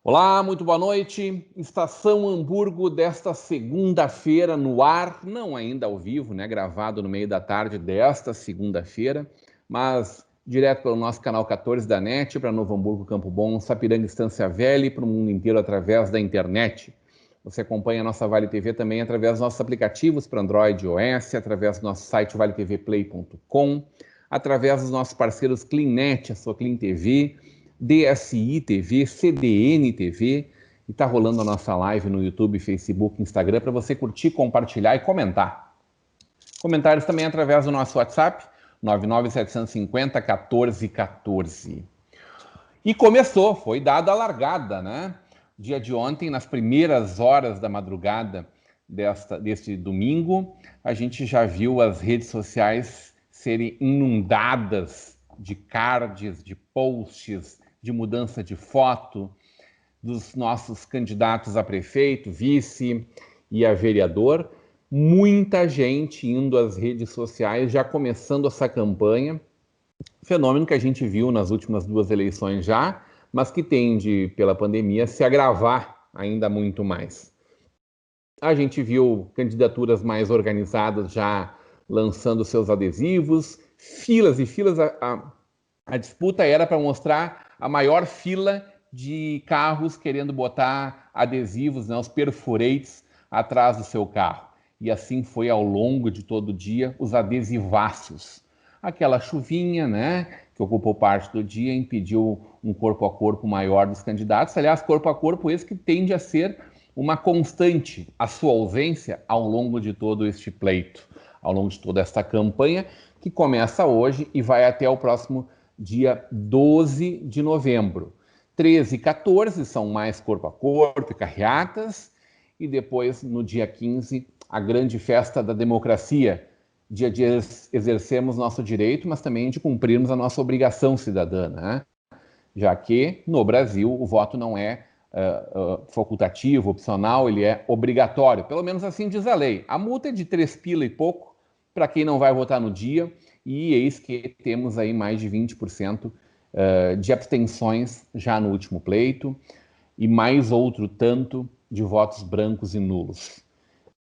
Olá, muito boa noite. Estação Hamburgo desta segunda-feira no ar, não ainda ao vivo, né? Gravado no meio da tarde desta segunda-feira, mas direto pelo nosso canal 14 da NET, para Novo Hamburgo, Campo Bom, Sapiranga, Estância Velha e para o mundo inteiro através da internet. Você acompanha a nossa Vale TV também através dos nossos aplicativos para Android e iOS, através do nosso site valetvplay.com, através dos nossos parceiros CleanNet, a sua Clean TV, DSI TV, CDN TV, e tá rolando a nossa live no YouTube, Facebook, Instagram, para você curtir, compartilhar e comentar. Comentários também através do nosso WhatsApp, 99750-1414. E começou, foi dada a largada, né? Dia de ontem, nas primeiras horas da madrugada deste domingo, a gente já viu as redes sociais serem inundadas de cards, de posts, de mudança de foto dos nossos candidatos a prefeito, vice e a vereador. Muita gente indo às redes sociais, já começando essa campanha. Fenômeno que a gente viu nas últimas duas eleições já, mas que tende, pela pandemia, se agravar ainda muito mais. A gente viu candidaturas mais organizadas já lançando seus adesivos, filas e filas. A disputa era para mostrar a maior fila de carros querendo botar adesivos, né, os perforates, atrás do seu carro. E assim foi ao longo de todo o dia, os adesiváceos. Aquela chuvinha, né, que ocupou parte do dia, impediu um corpo a corpo maior dos candidatos. Aliás, corpo a corpo esse que tende a ser uma constante, a sua ausência ao longo de todo este pleito, ao longo de toda esta campanha, que começa hoje e vai até o próximo dia 12 de novembro. 13 e 14 são mais corpo a corpo e carreatas, e depois, no dia 15, a grande festa da democracia, dia de exercermos nosso direito, mas também de cumprirmos a nossa obrigação cidadã, né? Já que, no Brasil, o voto não é facultativo, opcional, ele é obrigatório. Pelo menos assim diz a lei. A multa é de 3 pila e pouco para quem não vai votar no dia, e eis que temos aí mais de 20% de abstenções já no último pleito, e mais outro tanto de votos brancos e nulos.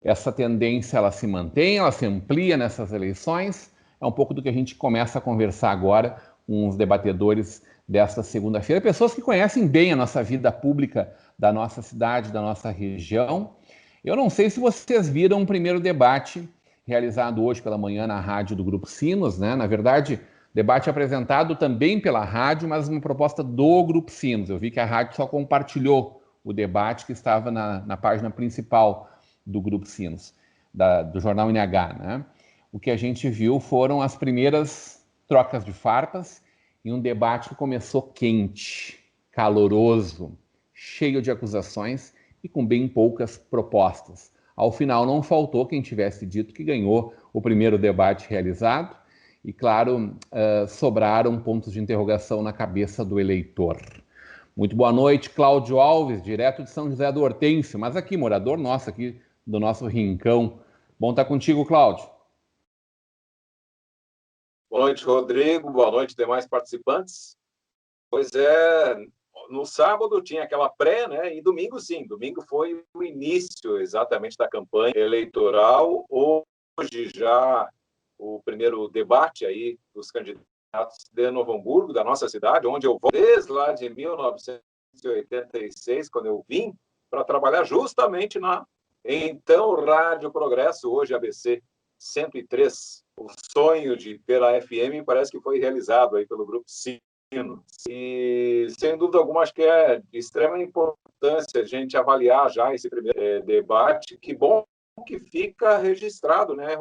Essa tendência ela se mantém, ela se amplia nessas eleições. É um pouco do que a gente começa a conversar agora com os debatedores desta segunda-feira, pessoas que conhecem bem a nossa vida pública da nossa cidade, da nossa região. Eu não sei se vocês viram o primeiro debate realizado hoje pela manhã na rádio do Grupo Sinos, né? Na verdade, debate apresentado também pela rádio, mas uma proposta do Grupo Sinos. Eu vi que a rádio só compartilhou o debate que estava na página principal do Grupo Sinos, do jornal NH, né? O que a gente viu foram as primeiras trocas de farpas e um debate que começou quente, caloroso, cheio de acusações e com bem poucas propostas. Ao final, não faltou quem tivesse dito que ganhou o primeiro debate realizado e, claro, sobraram pontos de interrogação na cabeça do eleitor. Muito boa noite, Cláudio Alves, direto de São José do Hortêncio, mas aqui, morador nosso, aqui do nosso rincão. Bom estar contigo, Cláudio. Boa noite, Rodrigo. Boa noite, demais participantes. Pois é, no sábado tinha aquela pré, né? E domingo, sim. Domingo foi o início exatamente da campanha eleitoral. Hoje já o primeiro debate aí dos candidatos de Novo Hamburgo, da nossa cidade, onde eu vou desde lá de 1986, quando eu vim para trabalhar justamente na então Rádio Progresso, hoje ABC 103. O sonho de ter a FM parece que foi realizado aí pelo Grupo Sinos. E, sem dúvida alguma, acho que é de extrema importância a gente avaliar já esse primeiro debate. Que bom que fica registrado, né?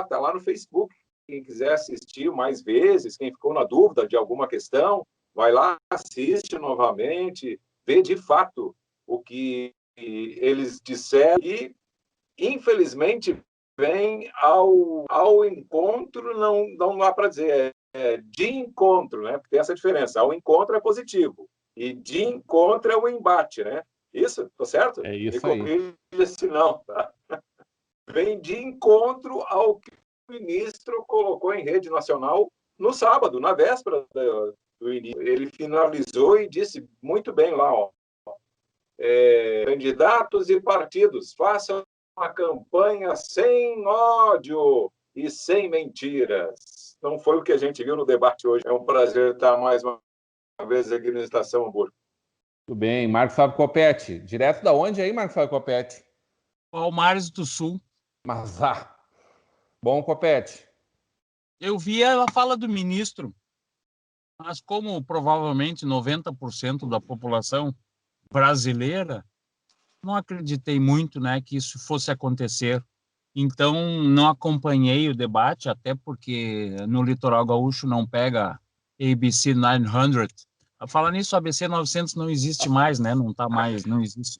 Tá lá no Facebook. Quem quiser assistir mais vezes, quem ficou na dúvida de alguma questão, vai lá, assiste novamente, vê de fato o que eles disseram e, infelizmente, vem ao encontro, não dá para dizer, de encontro, né? Porque tem essa diferença. Ao encontro é positivo e de encontro é o embate, né? Isso? Tô certo? É isso aí. Me corrija se não, tá? Vem de encontro ao que o ministro colocou em rede nacional no sábado, na véspera do início. Ele finalizou e disse muito bem lá, ó, candidatos e partidos façam uma campanha sem ódio e sem mentiras. Então, foi o que a gente viu no debate hoje. É um prazer estar mais uma vez aqui na Estação Hamburgo. Tudo bem. Marcos Fábio Coppetti. Direto da onde aí, Marcos Fábio Coppetti? Palmares do Sul. Mas, bom, Coppetti. Eu vi a fala do ministro, mas como provavelmente 90% da população brasileira, não acreditei muito, né, que isso fosse acontecer. Então, não acompanhei o debate, até porque no litoral gaúcho não pega ABC 900. Falar nisso, a ABC 900 não existe mais, né? Não existe,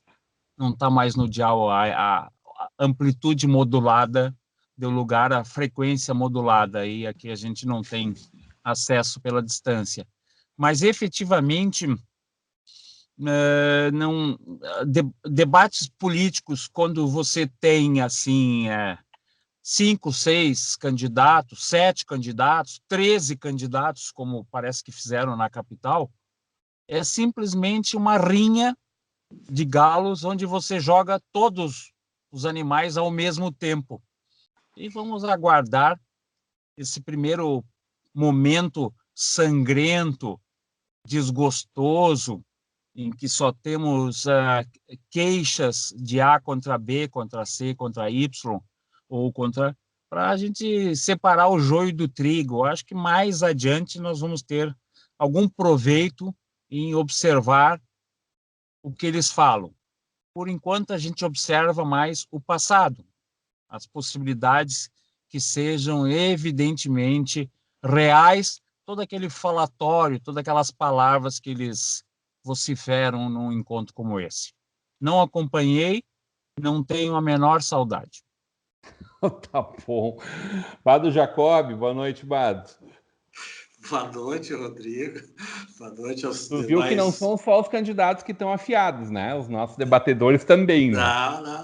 não está mais no dial. A amplitude modulada deu lugar à frequência modulada, e aqui a gente não tem acesso pela distância. Mas, efetivamente, debates políticos, quando você tem, assim, 5, 6 candidatos, 7 candidatos, 13 candidatos, como parece que fizeram na capital, é simplesmente uma rinha de galos onde você joga todos os animais ao mesmo tempo. E vamos aguardar esse primeiro momento sangrento, desgostoso, em que só temos queixas de A contra B, contra C, contra Y, ou contra... para a gente separar o joio do trigo. Acho que mais adiante nós vamos ter algum proveito em observar o que eles falam. Por enquanto, a gente observa mais o passado, as possibilidades que sejam evidentemente reais, todo aquele falatório, todas aquelas palavras que eles vociferam num encontro como esse. Não acompanhei, não tenho a menor saudade. Tá bom. Bado Jacob, boa noite, Bado. Boa noite, Rodrigo. Boa noite aos Tu demais... viu que não são só os candidatos que estão afiados, né? Os nossos debatedores também, né?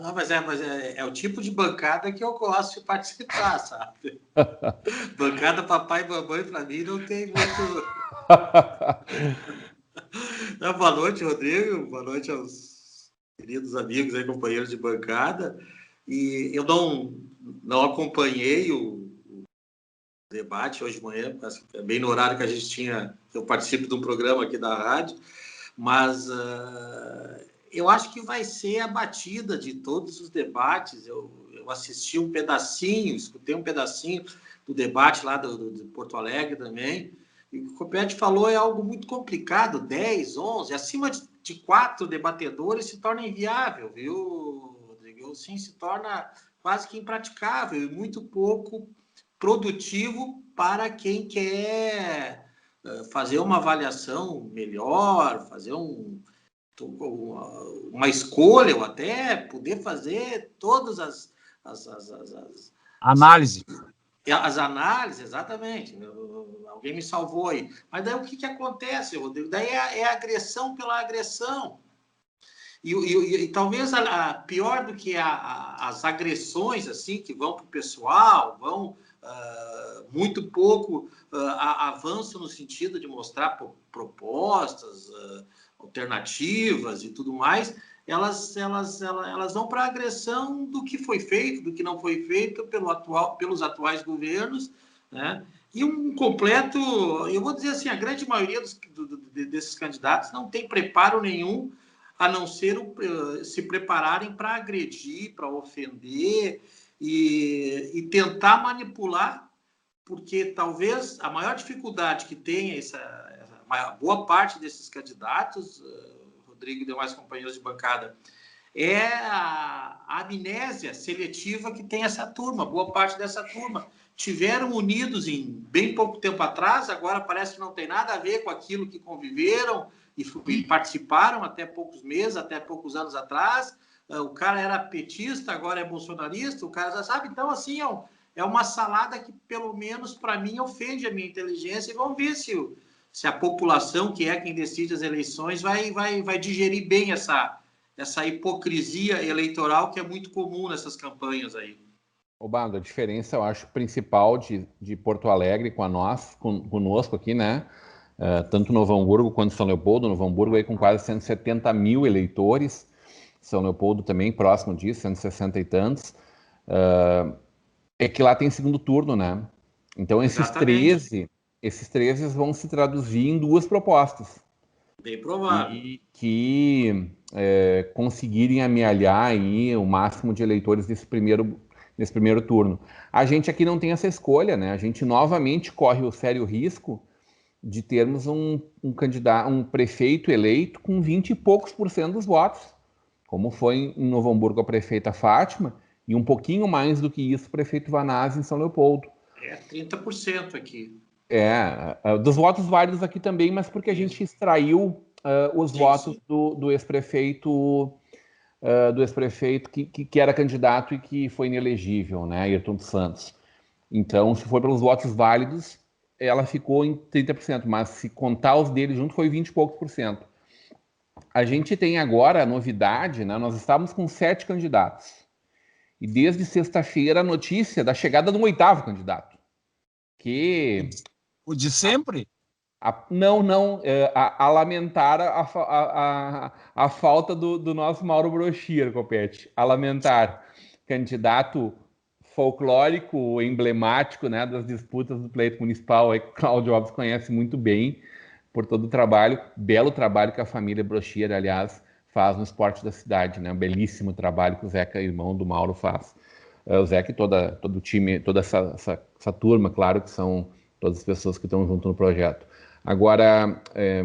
Não, mas é o tipo de bancada que eu gosto de participar, sabe? Bancada papai e mamãe, para mim, não tem muito... Boa noite, Rodrigo. Boa noite aos queridos amigos aí, companheiros de bancada. E eu não acompanhei o debate hoje de manhã, bem no horário que a gente tinha, que eu participo de um programa aqui da rádio, mas eu acho que vai ser a batida de todos os debates. Eu assisti um pedacinho, escutei um pedacinho do debate lá de Porto Alegre também, e o que o Coppetti falou é algo muito complicado, 10, 11, acima de 4 debatedores se torna inviável, viu, Rodrigo? Sim, se torna quase que impraticável e muito pouco produtivo para quem quer fazer uma avaliação melhor, fazer uma escolha, ou até poder fazer todas as análise. As análises, exatamente. Alguém me salvou aí. Mas daí o que acontece, Rodrigo? Daí é agressão pela agressão. E talvez pior do que as agressões assim que vão para o pessoal, vão muito pouco avanço no sentido de mostrar propostas alternativas e tudo mais, elas vão para a agressão do que foi feito, do que não foi feito pelos atuais governos, né? E um completo, eu vou dizer assim, a grande maioria desses candidatos não tem preparo nenhum, a não ser se prepararem para agredir, para ofender e tentar manipular, porque talvez a maior dificuldade que tem boa parte desses candidatos, Rodrigo e demais companheiros de bancada, é a amnésia seletiva que tem essa turma. Boa parte dessa turma tiveram unidos em bem pouco tempo atrás, agora parece que não tem nada a ver com aquilo que conviveram e participaram até poucos meses, até poucos anos atrás. O cara era petista, agora é bolsonarista, o cara já sabe. Então, assim, é uma salada que, pelo menos para mim, ofende a minha inteligência. E vamos ver se a população, que é quem decide as eleições, vai digerir bem essa hipocrisia eleitoral que é muito comum nessas campanhas aí. Bado, a diferença, eu acho, principal de Porto Alegre conosco aqui, né? Tanto Novo Hamburgo quanto São Leopoldo, Novo Hamburgo aí com quase 170 mil eleitores, São Leopoldo também, próximo disso, 160 e tantos, é que lá tem segundo turno, né? Então, esses 13 vão se traduzir em 2 propostas. Bem provável. Que conseguirem amealhar aí o máximo de eleitores nesse primeiro turno. A gente aqui não tem essa escolha, né? A gente novamente corre o sério risco de termos um prefeito eleito com 20 e poucos % dos votos, como foi em Novo Hamburgo a prefeita Fátima, e um pouquinho mais do que isso o prefeito Vanazzi em São Leopoldo. 30% aqui. Dos votos válidos aqui também, mas porque a gente extraiu os votos do ex-prefeito que era candidato e que foi inelegível, né, Ayrton dos Santos. Então, se for pelos votos válidos, ela ficou em 30%, mas se contar os dele junto, foi 20 e poucos %. A gente tem agora a novidade, né, nós estávamos com 7 candidatos. E desde sexta-feira a notícia da chegada de um 8º candidato. O de sempre? A lamentar a falta do nosso Mauro Brochier, Copete. A lamentar. Candidato folclórico, emblemático, né, das disputas do pleito municipal, que o Cláudio Alves conhece muito bem, por todo o trabalho, belo trabalho que a família Brochier, aliás, faz no esporte da cidade, né? Um belíssimo trabalho que o Zeca, irmão do Mauro, faz. O Zeca e todo o time, toda essa turma, claro, que são todas as pessoas que estão junto no projeto. Agora,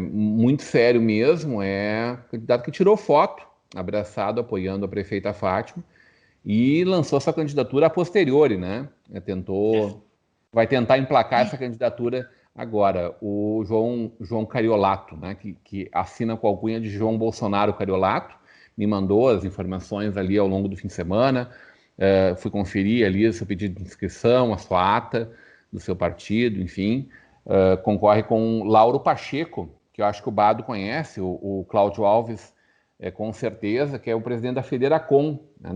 muito sério mesmo, é o candidato que tirou foto, abraçado, apoiando a prefeita Fátima, e lançou sua candidatura a posteriori, né? Vai tentar emplacar essa candidatura agora. O João Cariolato, né? Que assina com a alcunha de João Bolsonaro Cariolato, me mandou as informações ali ao longo do fim de semana. Fui conferir ali o seu pedido de inscrição, a sua ata do seu partido, enfim. Concorre com Lauro Pacheco, que eu acho que o Bado conhece, o Cláudio Alves, com certeza, que é o presidente da Federacom, né,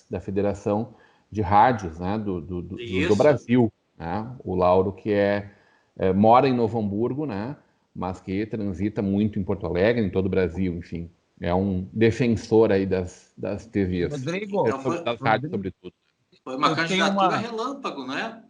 da Federação de Rádios, né, do Brasil. Né? O Lauro, que mora em Novo Hamburgo, né, mas que transita muito em Porto Alegre, em todo o Brasil, enfim. É um defensor aí das TVs. Rodrigo, das rádios, sobretudo. Foi uma candidatura relâmpago, né?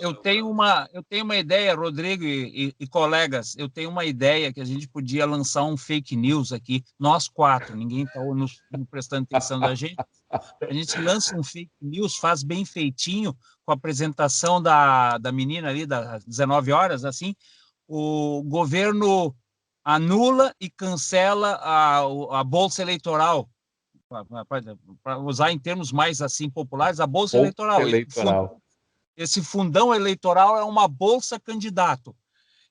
Eu tenho uma ideia, Rodrigo e colegas, eu tenho uma ideia que a gente podia lançar um fake news aqui, nós 4, ninguém está nos prestando atenção da gente. A gente lança um fake news, faz bem feitinho, com a apresentação da menina ali, das 19 horas, assim, o governo anula e cancela a bolsa eleitoral, para usar em termos mais assim populares, a bolsa eleitoral. Esse fundão eleitoral é uma bolsa candidato.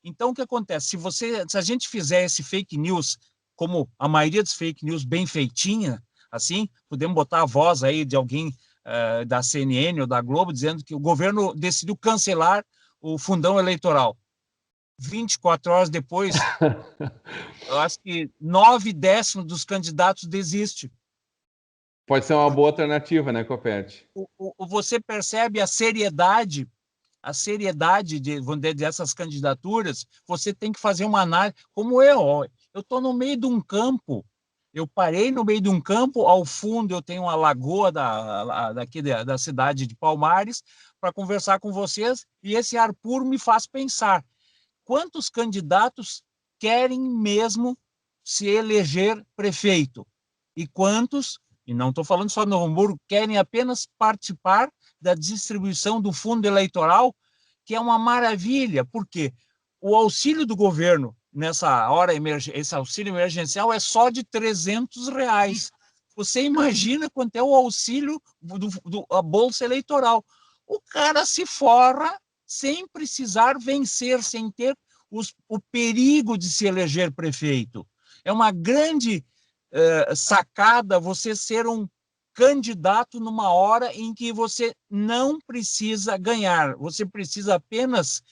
Então, o que acontece? Se a gente fizer esse fake news, como a maioria dos fake news bem feitinha, assim, podemos botar a voz aí de alguém da CNN ou da Globo dizendo que o governo decidiu cancelar o fundão eleitoral. 24 horas depois, eu acho que 9/10 dos candidatos desistem. Pode ser uma boa alternativa, né, Copete? Você percebe a seriedade dessas candidaturas. Você tem que fazer uma análise. Como eu estou no meio de um campo, eu parei no meio de um campo, ao fundo eu tenho uma lagoa daqui da cidade de Palmares, para conversar com vocês, e esse ar puro me faz pensar, quantos candidatos querem mesmo se eleger prefeito? E quantos, e não estou falando só de Novo Hamburgo, querem apenas participar da distribuição do fundo eleitoral, que é uma maravilha, porque o auxílio do governo nessa hora, esse auxílio emergencial é só de R$300. Você imagina quanto é o auxílio a bolsa eleitoral. O cara se forra sem precisar vencer, sem ter o perigo de se eleger prefeito. É uma grande sacada você ser um candidato numa hora em que você não precisa ganhar, você precisa apenas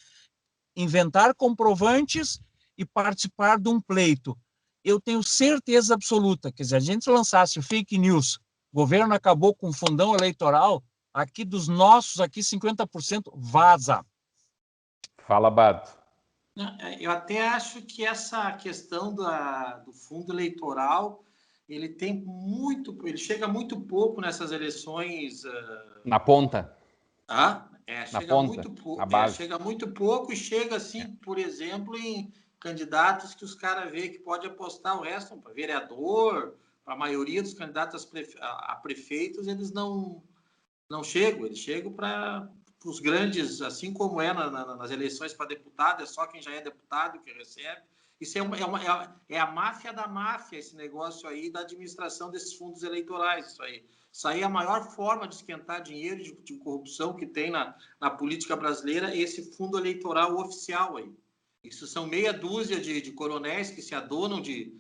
inventar comprovantes e participar de um pleito. Eu tenho certeza absoluta que se a gente lançasse fake news, o governo acabou com o fundão eleitoral, aqui dos nossos, aqui 50% vaza. Fala, Bado. Eu até acho que essa questão do fundo eleitoral ele chega muito pouco nessas eleições. Na ponta. Chega ponta, chega muito pouco e chega assim, por exemplo, em candidatos que os caras veem que pode apostar o resto para vereador, para a maioria dos candidatos a prefeitos, eles não chegam, eles chegam para os grandes, assim como nas eleições para deputado, é só quem já é deputado que recebe. Isso é a máfia da máfia, esse negócio aí da administração desses fundos eleitorais, Isso aí é a maior forma de esquentar dinheiro de corrupção que tem na política brasileira, esse fundo eleitoral oficial aí. Isso são meia dúzia de coronéis que se adonam de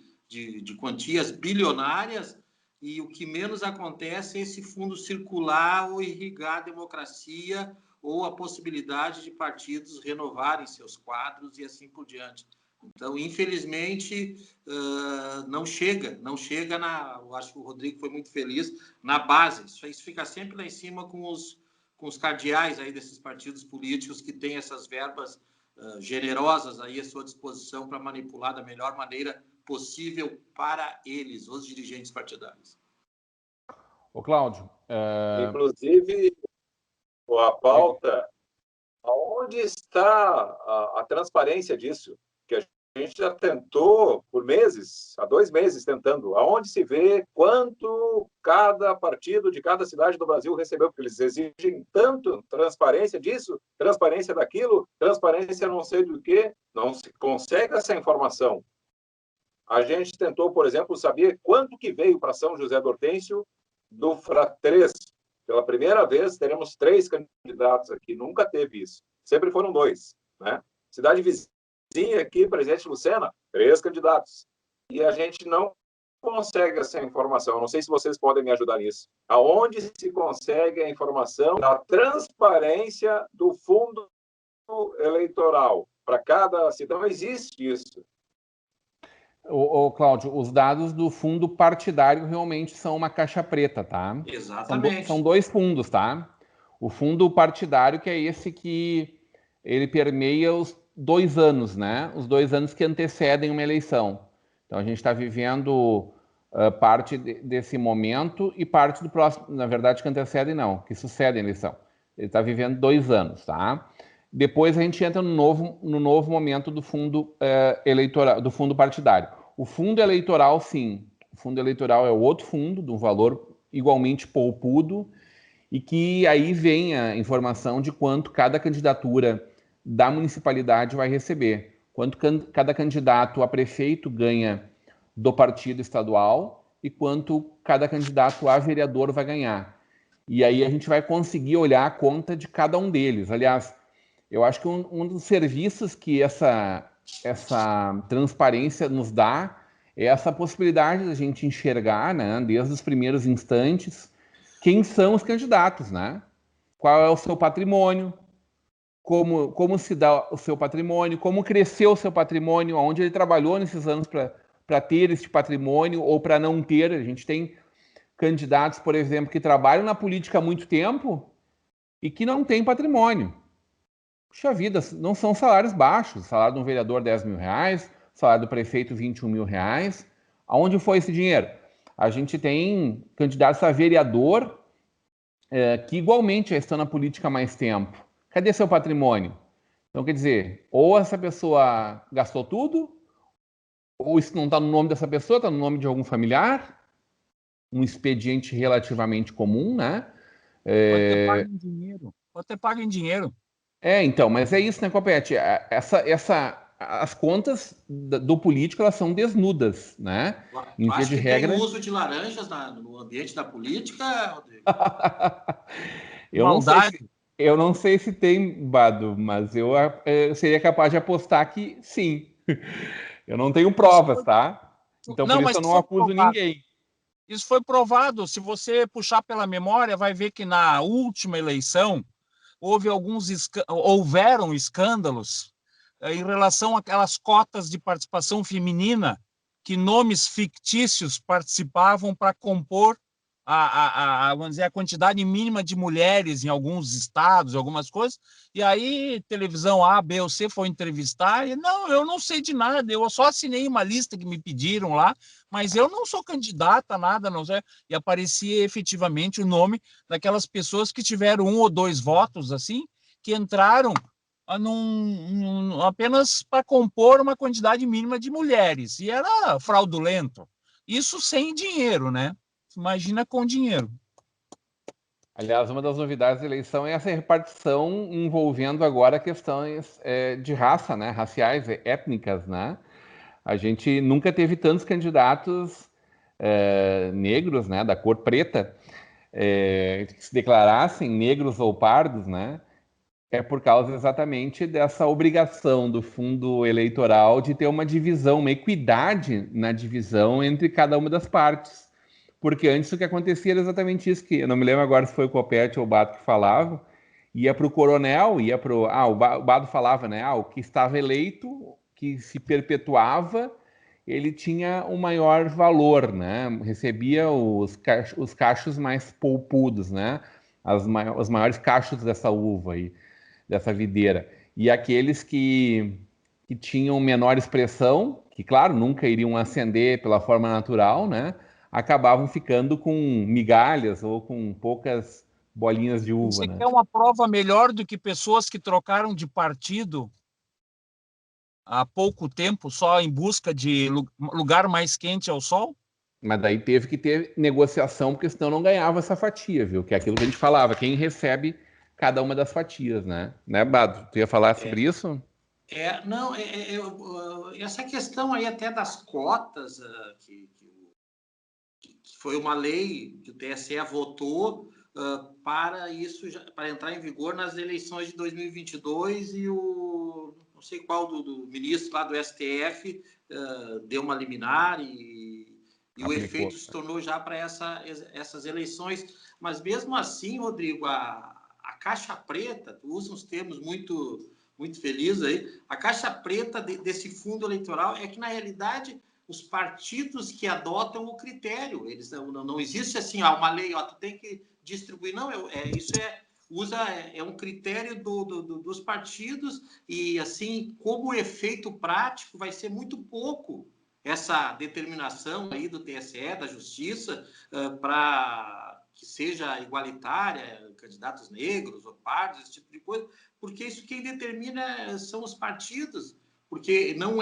quantias bilionárias, e o que menos acontece é esse fundo circular ou irrigar a democracia ou a possibilidade de partidos renovarem seus quadros e assim por diante. Então, infelizmente, não chega eu acho que o Rodrigo foi muito feliz, na base. Isso fica sempre lá em cima com os cardeais aí desses partidos políticos que têm essas verbas generosas aí à sua disposição para manipular da melhor maneira possível para eles, os dirigentes partidários. Ô, Cláudio... Inclusive, a pauta, onde está a transparência disso? Que a gente já tentou por meses, há 2 meses tentando, aonde se vê quanto cada partido de cada cidade do Brasil recebeu, porque eles exigem tanto transparência disso, transparência daquilo, transparência não sei do que, não se consegue essa informação. A gente tentou, por exemplo, saber quanto que veio para São José do Hortêncio do FRA3. Pela primeira vez, teremos 3 candidatos aqui. Nunca teve isso. Sempre foram 2. Né? Cidade vizinha aqui, Presidente Lucena, 3 candidatos. E a gente não consegue essa informação. Não sei se vocês podem me ajudar nisso. Aonde se consegue a informação da transparência do fundo eleitoral? Para cada cidade, não existe isso. Cláudio, os dados do fundo partidário realmente são uma caixa preta, tá? Exatamente. São 2 fundos, tá? O fundo partidário, que é esse que ele permeia os 2 anos, né? Os 2 anos que antecedem uma eleição. Então, a gente está vivendo parte desse momento e parte do próximo, na verdade, que antecedem não, que sucedem a eleição. Ele está vivendo 2 anos, tá? Depois a gente entra no novo momento do fundo eleitoral, do fundo partidário. O fundo eleitoral, sim. O fundo eleitoral é outro fundo, de um valor igualmente poupudo, e que aí vem a informação de quanto cada candidatura da municipalidade vai receber. Quanto cada candidato a prefeito ganha do partido estadual e quanto cada candidato a vereador vai ganhar. E aí a gente vai conseguir olhar a conta de cada um deles. Aliás, eu acho que um dos serviços que essa transparência nos dá é essa possibilidade da gente enxergar, né, desde os primeiros instantes, quem são os candidatos, né? Qual é o seu patrimônio, como se dá o seu patrimônio, como cresceu o seu patrimônio, onde ele trabalhou nesses anos para ter esse patrimônio ou para não ter. A gente tem candidatos, por exemplo, que trabalham na política há muito tempo e que não têm patrimônio. Puxa vida, não são salários baixos. O salário de um vereador, R$10.000, o salário do prefeito, R$21.000. Aonde foi esse dinheiro? A gente tem candidatos a vereador que igualmente já estão na política há mais tempo. Cadê seu patrimônio? Então, quer dizer, ou essa pessoa gastou tudo, ou isso não está no nome dessa pessoa, está no nome de algum familiar, um expediente relativamente comum, né? Pode ter pago em dinheiro. Pode ter pago em dinheiro. Então, mas é isso, né, Copete? As contas do político, elas são desnudas, né? Em via de regra... tem uso de laranjas no ambiente da política, Rodrigo? Eu não sei se tem, Bado, mas eu seria capaz de apostar que sim. Eu não tenho provas, tá? Então, por isso eu não acuso ninguém. Isso foi provado. Se você puxar pela memória, vai ver que na última eleição houveram escândalos em relação àquelas cotas de participação feminina que nomes fictícios participavam para compor vamos dizer, a quantidade mínima de mulheres em alguns estados, algumas coisas, e aí televisão A, B ou C foi entrevistar, e não, eu não sei de nada, eu só assinei uma lista que me pediram lá, mas eu não sou candidata a nada, não sei, e aparecia efetivamente o nome daquelas pessoas que tiveram 1 ou 2 votos, assim, que entraram apenas para compor uma quantidade mínima de mulheres, e era fraudulento. Isso sem dinheiro, né? Imagina com dinheiro. Aliás, uma das novidades da eleição é essa repartição envolvendo agora questões de raça, né? Raciais, étnicas, né? A gente nunca teve tantos candidatos negros, né? Da cor preta, que se declarassem negros ou pardos, né? É por causa exatamente dessa obrigação do fundo eleitoral de ter uma divisão, uma equidade na divisão entre cada uma das partes. Porque antes o que acontecia era exatamente isso, que eu não me lembro agora se foi o Copete ou o Bato que falava, ia para o coronel, ia para o... o Bato falava, né? O que estava eleito, que se perpetuava, ele tinha o maior valor, né? Recebia os cachos mais polpudos, né? Os maiores cachos dessa uva aí, dessa videira. E aqueles que tinham menor expressão, que, claro, nunca iriam ascender pela forma natural, né? Acabavam ficando com migalhas ou com poucas bolinhas de uva, Você né? quer uma prova melhor do que pessoas que trocaram de partido há pouco tempo só em busca de lugar mais quente ao sol? Mas daí teve que ter negociação, porque senão não ganhava essa fatia, viu? Que é aquilo que a gente falava, quem recebe cada uma das fatias, né? Né, Bado? Tu ia falar sobre isso? Não, essa questão aí até das cotas, que foi uma lei que o TSE votou para isso, para entrar em vigor nas eleições de 2022 e o não sei qual do ministro lá do STF deu uma liminar e o efeito se tornou já para essas eleições. Mas mesmo assim, Rodrigo, a caixa preta, tu usa uns termos muito felizes aí, a caixa preta desse fundo eleitoral é que, na realidade, os partidos que adotam o critério, eles não existe assim, uma lei, tu tem que distribuir, não, isso é um critério dos partidos e, assim, como efeito prático vai ser muito pouco essa determinação aí do TSE, da Justiça, para que seja igualitária, candidatos negros ou pardos, esse tipo de coisa, porque isso quem determina são os partidos, porque não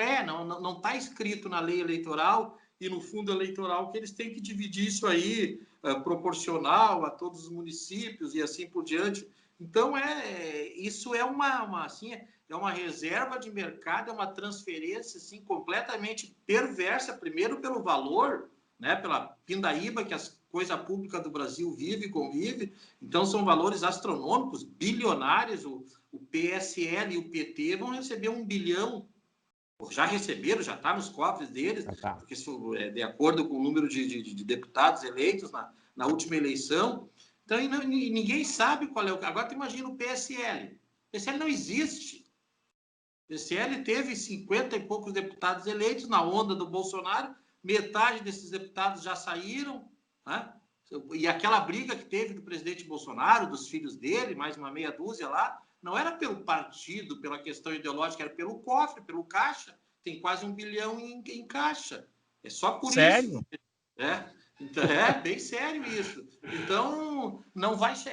está escrito na lei eleitoral e no fundo eleitoral que eles têm que dividir isso aí proporcional a todos os municípios e assim por diante. Então, isso é uma reserva de mercado, é uma transferência assim, completamente perversa, primeiro pelo valor, né, pela pindaíba que a coisa pública do Brasil vive e convive. Então, são valores astronômicos, bilionários. O PSL e o PT vão receber 1 bilhão, já receberam, já está nos cofres deles, porque isso é de acordo com o número de deputados eleitos na última eleição. Então, e ninguém sabe qual é o... Agora, tu imagina o PSL. O PSL não existe. O PSL teve 50 e poucos deputados eleitos na onda do Bolsonaro, metade desses deputados já saíram, né? E aquela briga que teve do presidente Bolsonaro, dos filhos dele, mais uma meia dúzia lá, não era pelo partido, pela questão ideológica, era pelo cofre, pelo caixa. Tem quase 1 bilhão em caixa. É só por Sério? isso. Então, é bem sério isso. Então, não vai ser...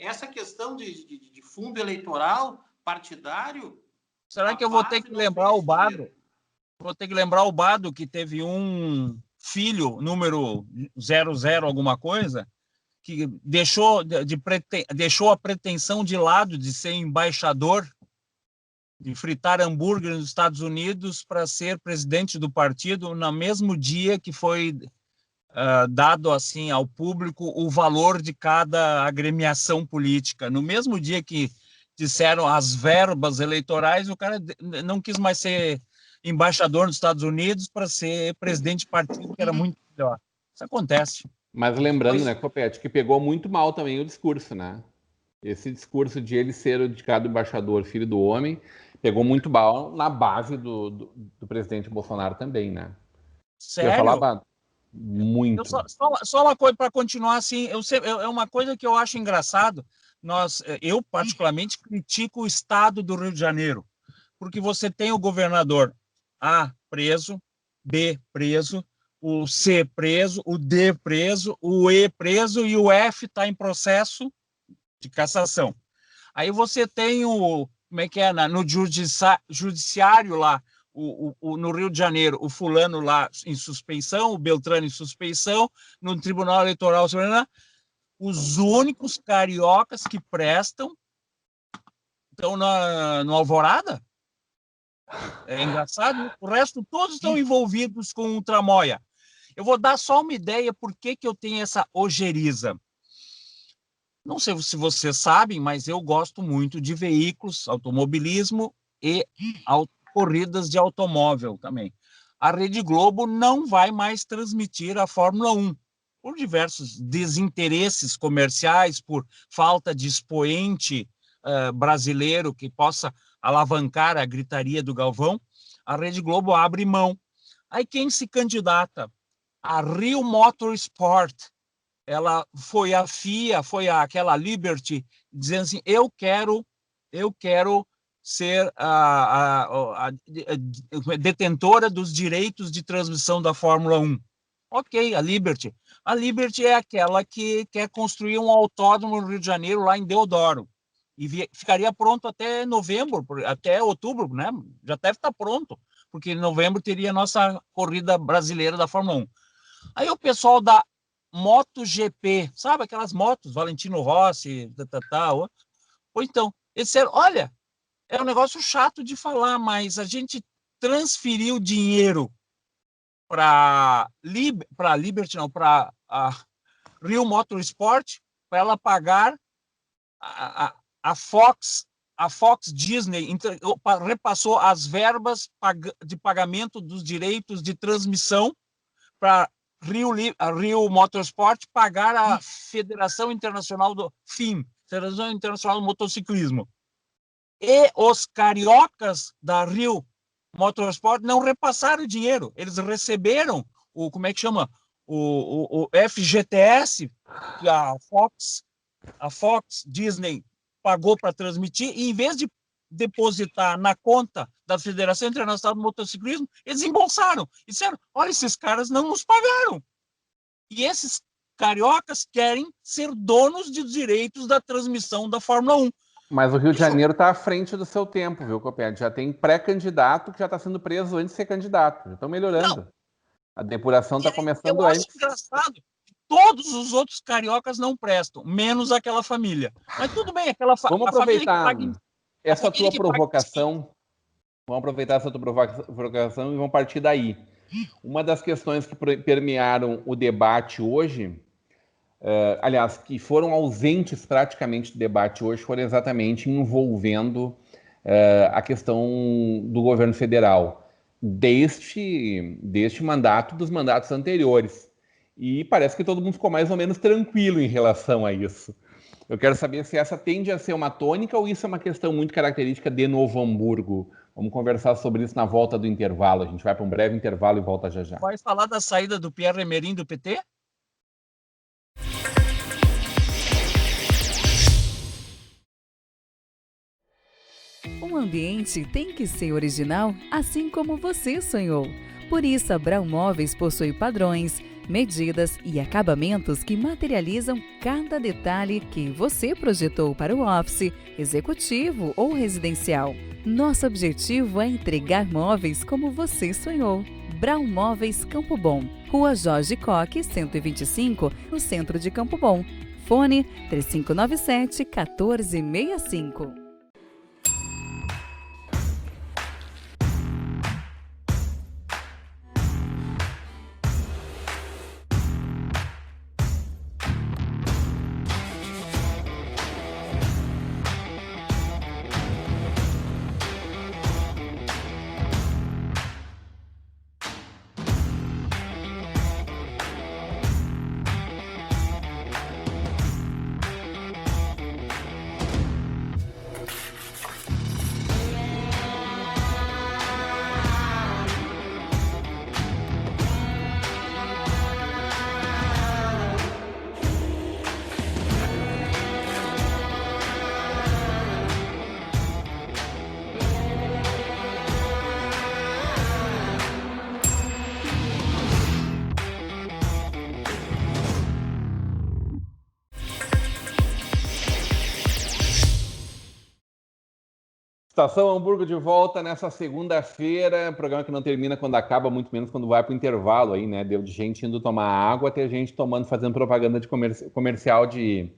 essa questão de fundo eleitoral partidário... Será que eu vou ter que lembrar o Bado? Vou ter que lembrar o Bado que teve um filho, número 00 alguma coisa, que deixou a pretensão de lado de ser embaixador, de fritar hambúrguer nos Estados Unidos para ser presidente do partido no mesmo dia que foi dado assim ao público o valor de cada agremiação política. No mesmo dia que disseram as verbas eleitorais, o cara não quis mais ser embaixador nos Estados Unidos para ser presidente de partido, que era muito melhor. Isso acontece. Mas lembrando, né, Copete, que pegou muito mal também o discurso, né? Esse discurso de ele ser o indicado embaixador, filho do homem, pegou muito mal na base do presidente Bolsonaro também, né? Sério? Ia falar, Bado? Muito. Só uma coisa para continuar assim, é uma coisa que eu acho engraçado. Eu particularmente critico o estado do Rio de Janeiro, porque você tem o governador A preso, B preso, o C preso, o D preso, o E preso e o F está em processo de cassação. Aí você tem como é que é, no judiciário lá, no Rio de Janeiro, o fulano lá em suspeição, o Beltrano em suspeição, no Tribunal Eleitoral, os únicos cariocas que prestam estão no Alvorada. É engraçado, o resto todos estão envolvidos com o tramóia. Eu vou dar só uma ideia por que eu tenho essa ojeriza. Não sei se vocês sabem, mas eu gosto muito de veículos, automobilismo e corridas de automóvel também. A Rede Globo não vai mais transmitir a Fórmula 1, por diversos desinteresses comerciais, por falta de expoente brasileiro que possa alavancar a gritaria do Galvão. A Rede Globo abre mão. Aí quem se candidata? A Rio Motorsport. Ela foi a FIA, foi aquela Liberty, dizendo assim, eu quero ser a detentora dos direitos de transmissão da Fórmula 1. Ok, a Liberty. A Liberty é aquela que quer construir um autódromo no Rio de Janeiro, lá em Deodoro. E ficaria pronto até novembro, até outubro, né? Já deve estar pronto, porque em novembro teria a nossa corrida brasileira da Fórmula 1. Aí o pessoal da MotoGP, sabe aquelas motos, Valentino Rossi, tal. Ou então, eles disseram, olha, é um negócio chato de falar, mas a gente transferiu dinheiro para Liberty, não, para a Rio Motorsport, para ela pagar a Fox Disney, repassou as verbas de pagamento dos direitos de transmissão para a Rio Motorsport pagar a Federação Internacional do FIM, Federação Internacional do Motociclismo. E os cariocas da Rio Motorsport não repassaram o dinheiro, eles receberam como é que chama? O FGTS, que a Fox Disney pagou para transmitir, e em vez de depositar na conta da Federação Internacional do Motociclismo, eles embolsaram e disseram, olha, esses caras não nos pagaram. E esses cariocas querem ser donos de direitos da transmissão da Fórmula 1. Mas o Rio de Janeiro está à frente do seu tempo, viu, Copete? Já tem pré-candidato que já está sendo preso antes de ser candidato. Já estão melhorando. Não. A depuração está começando antes. Eu acho engraçado. Todos os outros cariocas não prestam, menos aquela família. Mas tudo bem, Vamos aproveitar essa tua provocação. Vamos aproveitar essa tua provocação e vamos partir daí. Uma das questões que permearam o debate hoje, aliás, que foram ausentes praticamente do debate hoje, foram exatamente envolvendo a questão do governo federal, deste mandato, dos mandatos anteriores. E parece que todo mundo ficou mais ou menos tranquilo em relação a isso. Eu quero saber se essa tende a ser uma tônica ou isso é uma questão muito característica de Novo Hamburgo. Vamos conversar sobre isso na volta do intervalo. A gente vai para um breve intervalo e volta já já. Vai falar da saída do Pierre Hermerin do PT? Um ambiente tem que ser original, assim como você sonhou. Por isso, a Brown Móveis possui padrões, medidas e acabamentos que materializam cada detalhe que você projetou para o office, executivo ou residencial. Nosso objetivo é entregar móveis como você sonhou. Brown Móveis Campo Bom, Rua Jorge Coque, 125, no centro de Campo Bom. Fone 3597-1465. Estação Hamburgo de volta nessa segunda-feira, programa que não termina quando acaba, muito menos quando vai para o intervalo aí, né? Deu de gente indo tomar água, até gente fazendo propaganda de comercial de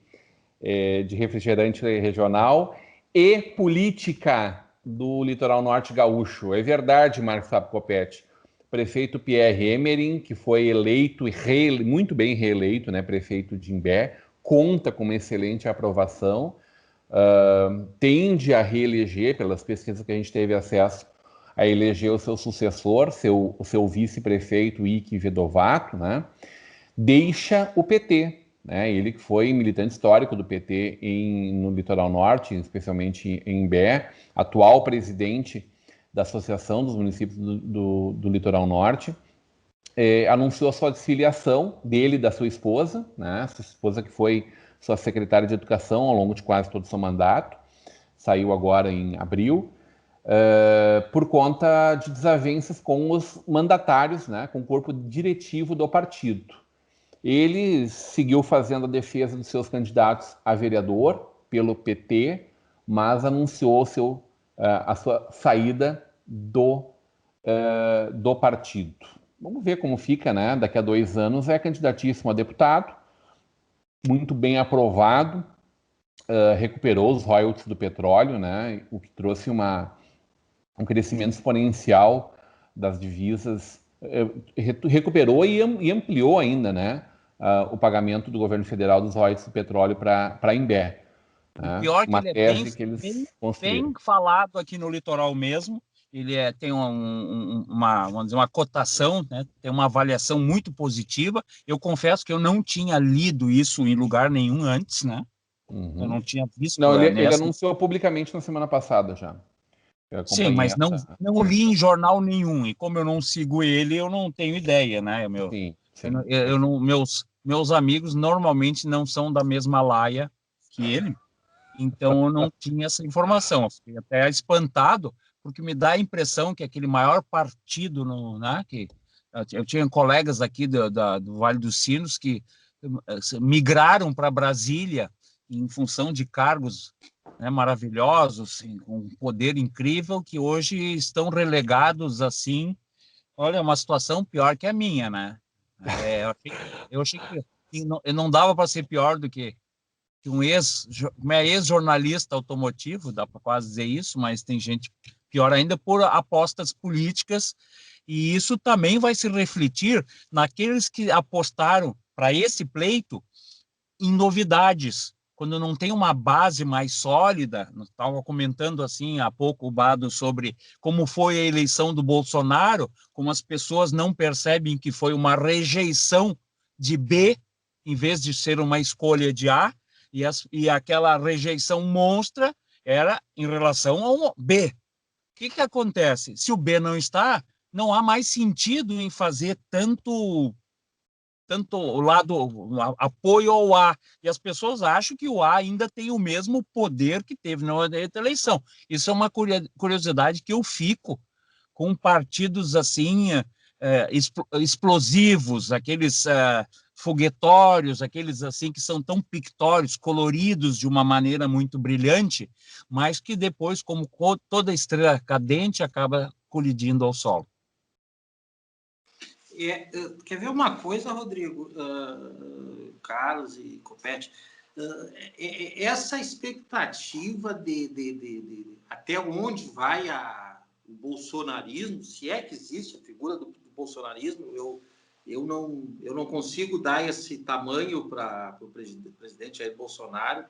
refrigerante regional e política do litoral norte gaúcho. É verdade, Marcos Sapcopete. Prefeito Pierre Emmerich, que foi eleito e muito bem reeleito, né? Prefeito de Imbé, conta com uma excelente aprovação. Tende a reeleger, pelas pesquisas que a gente teve acesso, a eleger o seu sucessor, o seu vice-prefeito Ike Vedovato, né? Deixa o PT, né? Ele que foi militante histórico do PT no Litoral Norte, especialmente em Imbé, atual presidente da Associação dos Municípios do Litoral Norte, anunciou a sua desfiliação dele e da sua esposa, né? Sua esposa que foi sua secretária de Educação ao longo de quase todo o seu mandato, saiu agora em abril, por conta de desavenças com os mandatários, né, com o corpo diretivo do partido. Ele seguiu fazendo a defesa dos seus candidatos a vereador pelo PT, mas anunciou a sua saída do partido. Vamos ver como fica, né? Daqui a 2 anos é candidatíssimo a deputado, muito bem aprovado, recuperou os royalties do petróleo, né, o que trouxe um crescimento exponencial das divisas, recuperou e ampliou ainda, né, o pagamento do governo federal dos royalties do petróleo para Imbé. Né? Pior que ele é bem falado aqui no litoral mesmo. Ele tem vamos dizer, uma cotação, né? Tem uma avaliação muito positiva. Eu confesso que eu não tinha lido isso em lugar nenhum antes, né? Eu não tinha visto. Não, ele anunciou publicamente na semana passada já. Sim, mas não li em jornal nenhum. E como eu não sigo ele, eu não tenho ideia, né? Sim. Meus amigos normalmente não são da mesma laia que ele, então eu não tinha essa informação. Eu fiquei até espantado, porque me dá a impressão que aquele maior partido, né, que eu tinha colegas aqui do Vale dos Sinos que migraram para Brasília em função de cargos, né, maravilhosos, assim, com um poder incrível, que hoje estão relegados assim. Olha, uma situação pior que a minha, né? Eu achei que não dava para ser pior do que um ex-jornalista automotivo, dá para quase dizer isso, mas tem gente pior ainda por apostas políticas, e isso também vai se refletir naqueles que apostaram para esse pleito em novidades, quando não tem uma base mais sólida. Estava comentando assim há pouco o Bado sobre como foi a eleição do Bolsonaro, como as pessoas não percebem que foi uma rejeição de B, em vez de ser uma escolha de A, e aquela rejeição monstra era em relação ao B. O que acontece? Se o B não está, não há mais sentido em fazer tanto o lado apoio ao A, e as pessoas acham que o A ainda tem o mesmo poder que teve na eleição. Isso é uma curiosidade que eu fico com partidos assim explosivos, aqueles foguetórios, aqueles assim que são tão pictórios, coloridos de uma maneira muito brilhante, mas que depois, como toda estrela cadente, acaba colidindo ao solo. Quer ver uma coisa, Rodrigo, Carlos e Copete? Essa expectativa de até onde vai o bolsonarismo, se é que existe a figura do bolsonarismo, eu não consigo dar esse tamanho para o presidente Jair Bolsonaro.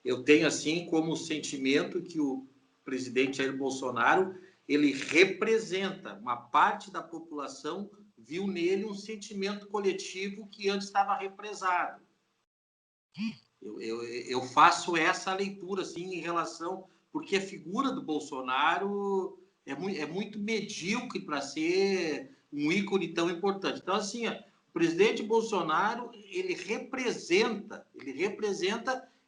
Eu tenho, assim, como sentimento que o presidente Jair Bolsonaro ele representa uma parte da população, viu nele um sentimento coletivo que antes estava represado. Eu faço essa leitura assim, em relação, porque a figura do Bolsonaro é muito medíocre para ser um ícone tão importante. Então, assim, o presidente Bolsonaro ele representa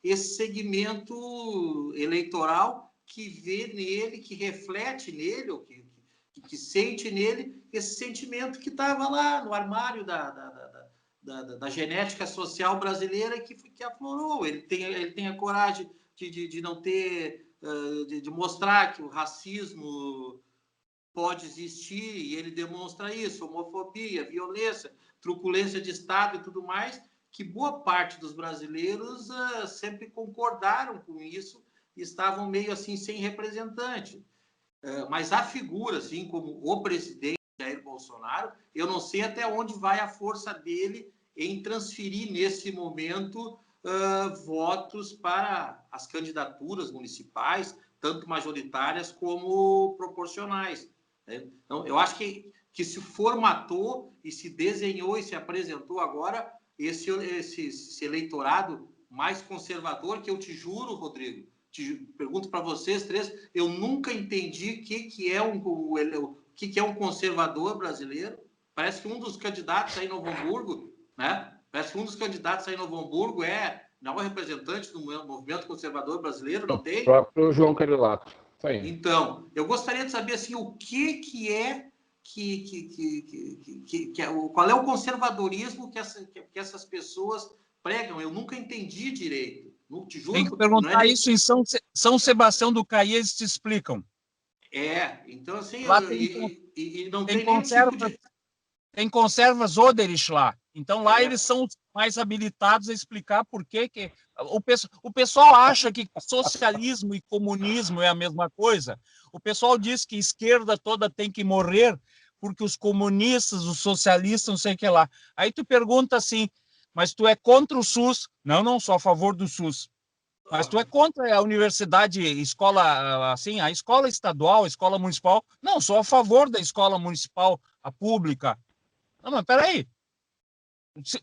esse segmento eleitoral que vê nele, que reflete nele, ou que sente nele esse sentimento que estava lá no armário da genética social brasileira que aflorou. Ele tem a coragem de não ter de mostrar que o racismo pode existir, e ele demonstra isso, homofobia, violência, truculência de Estado e tudo mais, que boa parte dos brasileiros sempre concordaram com isso e estavam meio assim sem representante. Mas a figura, assim como o presidente Jair Bolsonaro, eu não sei até onde vai a força dele em transferir nesse momento votos para as candidaturas municipais, tanto majoritárias como proporcionais. Então, eu acho que se formatou e se desenhou e se apresentou agora esse eleitorado mais conservador, que eu te juro, Rodrigo, pergunto para vocês três, eu nunca entendi o que é um conservador brasileiro. Parece que um dos candidatos aí em Novo Hamburgo, né? Parece que um dos candidatos aí em Novo Hamburgo não é representante do movimento conservador brasileiro, não tem? O próprio João Carilato. Isso aí. Então, eu gostaria de saber assim, o que é qual é o conservadorismo que essas pessoas pregam? Eu nunca entendi direito. Te juro, tem que perguntar isso em São Sebastião do Caí, eles te explicam. Então assim, lá não tem nenhum tipo de... Tem conservas Oderich lá. Então lá eles são mais habilitados a explicar por que o pessoal acha que socialismo e comunismo é a mesma coisa. O pessoal diz que a esquerda toda tem que morrer porque os comunistas, os socialistas, não sei o que lá. Aí tu pergunta assim, mas tu é contra o SUS? Não sou a favor do SUS. Mas tu é contra a universidade, escola, assim, a escola estadual, a escola municipal? Não, sou a favor da escola municipal, a pública. Não, mas peraí.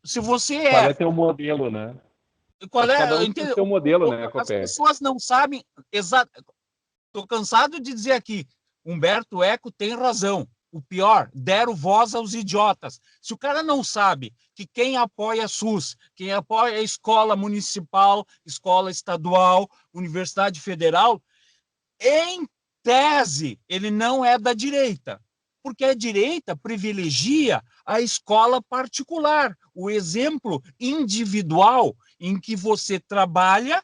Se você Qual é teu modelo, né? Cada um tem o seu modelo, né, As pessoas não sabem exato. Estou cansado de dizer aqui, Humberto Eco tem razão. O pior, deram voz aos idiotas. Se o cara não sabe que quem apoia SUS, quem apoia a escola municipal, escola estadual, universidade federal, em tese, ele não é da direita. Porque a direita privilegia a escola particular, o exemplo individual em que você trabalha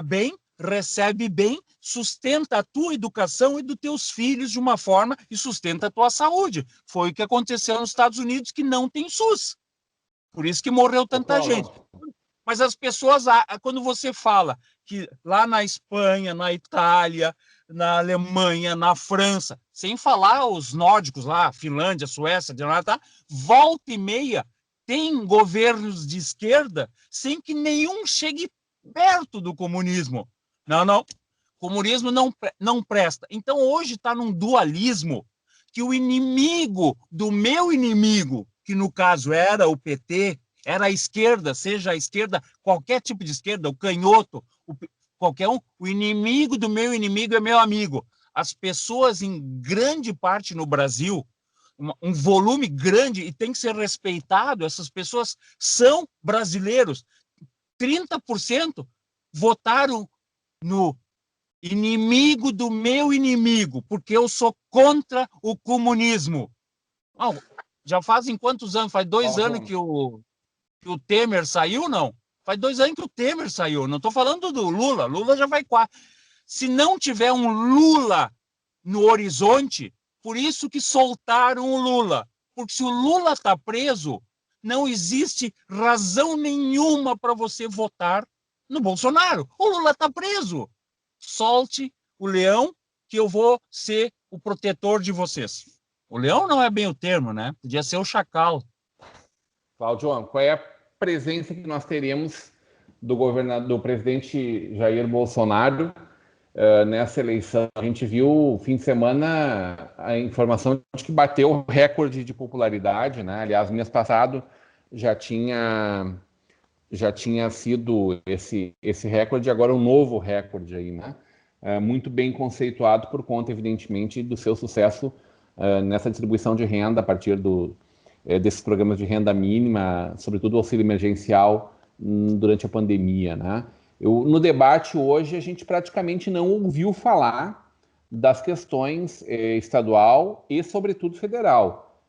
bem, recebe bem, sustenta a tua educação e dos teus filhos de uma forma e sustenta a tua saúde. Foi o que aconteceu nos Estados Unidos, que não tem SUS. Por isso que morreu tanta gente. Mas as pessoas, quando você fala que lá na Espanha, na Itália, na Alemanha, na França, sem falar os nórdicos lá, Finlândia, Suécia, Dinamarca, volta e meia, tem governos de esquerda sem que nenhum chegue perto do comunismo. Não. Comunismo não presta. Então, hoje está num dualismo que o inimigo do meu inimigo, que no caso era o PT, era a esquerda, seja a esquerda, qualquer tipo de esquerda, o canhoto, qualquer um, o inimigo do meu inimigo é meu amigo. As pessoas, em grande parte no Brasil, um volume grande, e tem que ser respeitado, essas pessoas são brasileiros. 30% votaram no inimigo do meu inimigo, porque eu sou contra o comunismo. Já fazem quantos anos? Faz 2 anos que o Temer saiu, não? Faz 2 anos que o Temer saiu. Não estou falando do Lula. Lula já vai 4. Se não tiver um Lula no horizonte, por isso que soltaram o Lula. Porque se o Lula está preso, não existe razão nenhuma para você votar no Bolsonaro. O Lula está preso. Solte o leão, que eu vou ser o protetor de vocês. O leão não é bem o termo, né? Podia ser o chacal. Cláudio, qual é a presença que nós teremos do presidente Jair Bolsonaro nessa eleição? A gente viu no fim de semana a informação de que bateu o recorde de popularidade, né? Aliás, no mês passado já tinha sido esse recorde, agora um novo recorde aí, né? Muito bem conceituado por conta, evidentemente, do seu sucesso nessa distribuição de renda a partir desses programas de renda mínima, sobretudo o auxílio emergencial durante a pandemia, né? No debate hoje, a gente praticamente não ouviu falar das questões estadual e, sobretudo, federal.